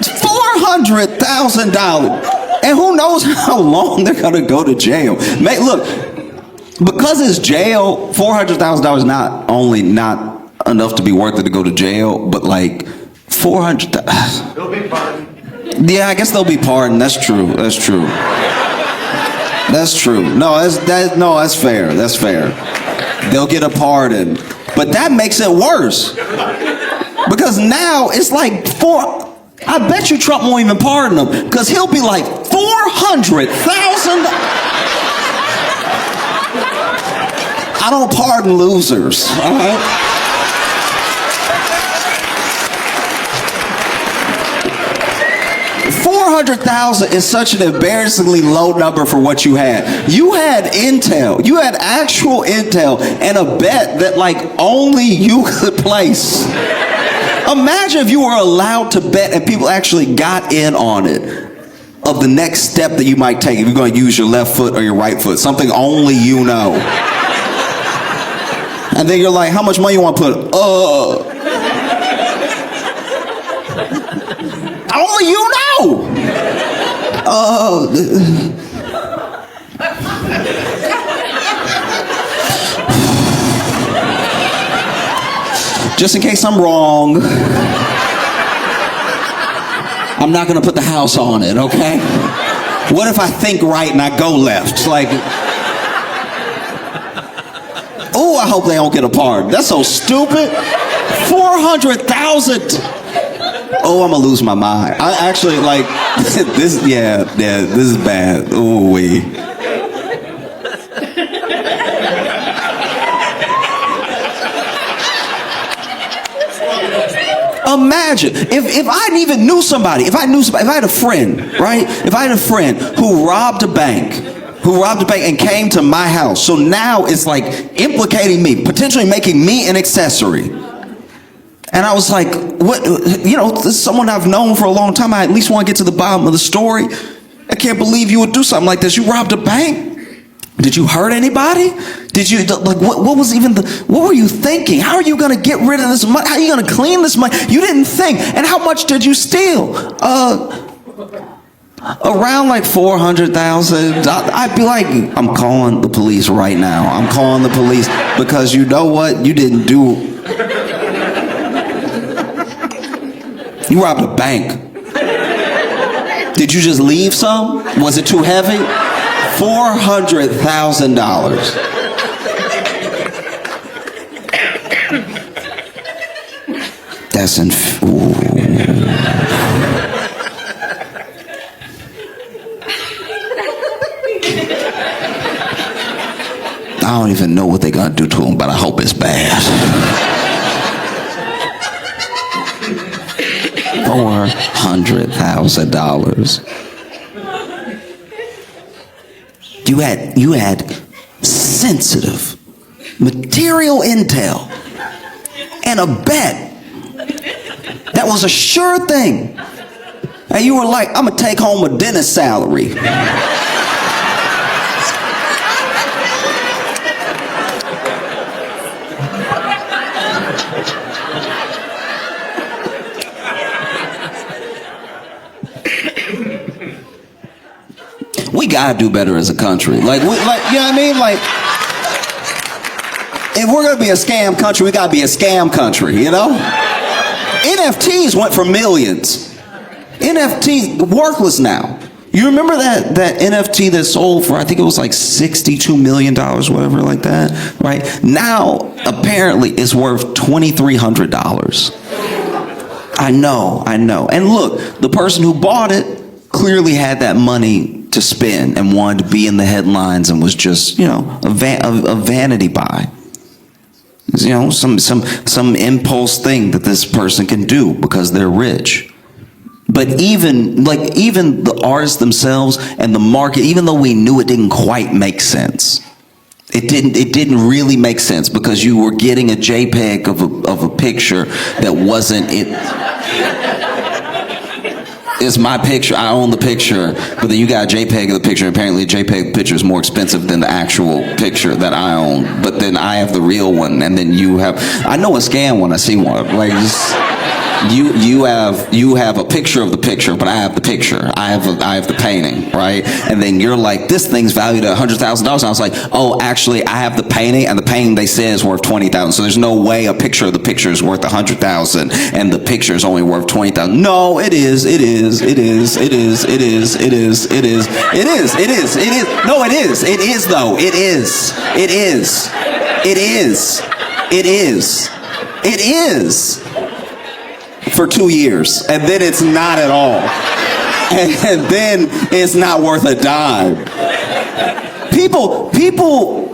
$400,000. And who knows how long they're gonna go to jail. Look, because it's jail, $400,000 not only not enough to be worth it to go to jail, but like 400. They'll be pardoned. Yeah, I guess they'll be pardoned. That's true. That's true. That's true. No, that's fair. That's fair. They'll get a pardon, but that makes it worse because now it's like I bet you Trump won't even pardon him because he'll be like $400,000. I don't pardon losers. All right. $400,000 is such an embarrassingly low number for what you had. You had intel. You had actual intel and a bet that like only you could place. Imagine if you were allowed to bet and people actually got in on it of the next step that you might take if you're going to use your left foot or your right foot, something only you know. And then you're like, how much money you want to put? Only you know. Just in case I'm wrong, I'm not gonna put the house on it, okay? What if I think right and I go left? Like, oh, I hope they don't get a pardon. That's so stupid. 400,000. Oh, I'm gonna lose my mind. I actually like this. Yeah, this is bad. Ooh wee. Imagine if I even knew somebody, if I had a friend, right? If I had a friend who robbed a bank and came to my house. So now it's like implicating me, potentially making me an accessory. And I was like, what, this is someone I've known for a long time. I at least want to get to the bottom of the story. I can't believe you would do something like this. You robbed a bank? Did you hurt anybody? Did you, like, what were you thinking? How are you going to get rid of this money? How are you going to clean this money? You didn't think. And how much did you steal? Around like 400,000. I'd be like, I'm calling the police right now. I'm calling the police because you know what? You didn't do. You robbed a bank. Did you just leave some? Was it too heavy? $400,000. That's ooh. I don't even know what they're gonna do to him, but I hope it's bad. $400,000. You had sensitive material intel and a bet that was a sure thing. And you were like, I'm gonna take home a dentist salary. we gotta do better as a country. Like, you know what I mean? Like, if we're gonna be a scam country, we gotta be a scam country, you know? NFTs went for millions. NFTs, worthless now. You remember that NFT that sold for, I think it was like $62 million, whatever like that, right? Now, apparently, it's worth $2,300. I know. And look, the person who bought it clearly had that money to spend and wanted to be in the headlines and was just, you know, a vanity buy. You know, some impulse thing that this person can do because they're rich. But even the artists themselves and the market, even though we knew it didn't quite make sense, it didn't really make sense because you were getting a JPEG of a picture that wasn't it. It's my picture. I own the picture, but then you got a JPEG of the picture. Apparently, a JPEG picture is more expensive than the actual picture that I own. But then I have the real one, and then you have. I know a scam when I see one. Like you have a picture of the picture, but I have the picture. I have the painting, right? And then you're like, this thing's valued at $100,000. And I was like, oh, actually, I have the painting, and the painting they say is worth $20,000. So there's no way a picture of the picture is worth $100,000, and the picture is only worth $20,000. No, it is. No, it is. It is though. It is. For 2 years, and then it's not at all, and then it's not worth a dime. People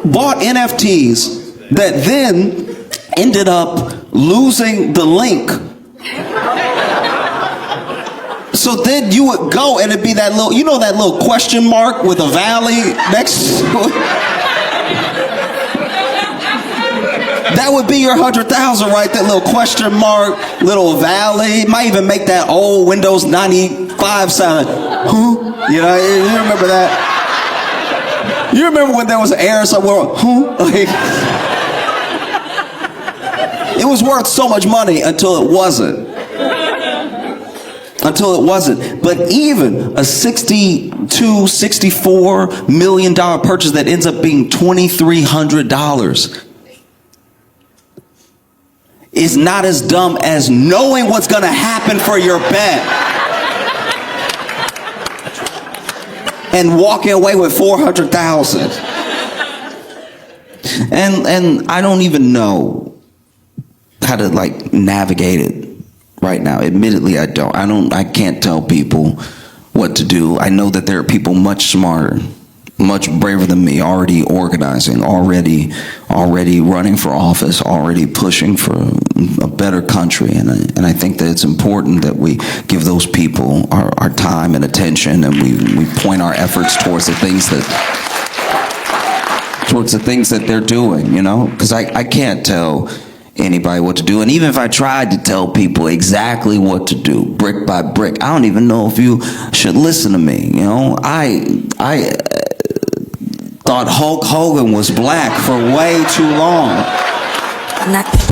bought NFTs that then ended up losing the link. So then you would go and it'd be that little, you know, that little question mark with a valley next to it. That would be your 100,000, right? That little question mark, little valley. Might even make that old Windows 95 sound. Who? You know, you remember that? You remember when there was an error somewhere? Who? Like, it was worth so much money until it wasn't. But even a $64 million purchase that ends up being $2,300 is not as dumb as knowing what's going to happen for your bet and walking away with $400,000. And I don't even know how to like navigate it right now. Admittedly, I don't. I can't tell people what to do. I know that there are people much smarter, much braver than me, already organizing, already running for office, already pushing for a better country. And I think that it's important that we give those people our time and attention, and we point our efforts towards the things that they're doing, you know? Because I can't tell anybody what to do. And even if I tried to tell people exactly what to do, brick by brick, I don't even know if you should listen to me, you know? I thought Hulk Hogan was black for way too long.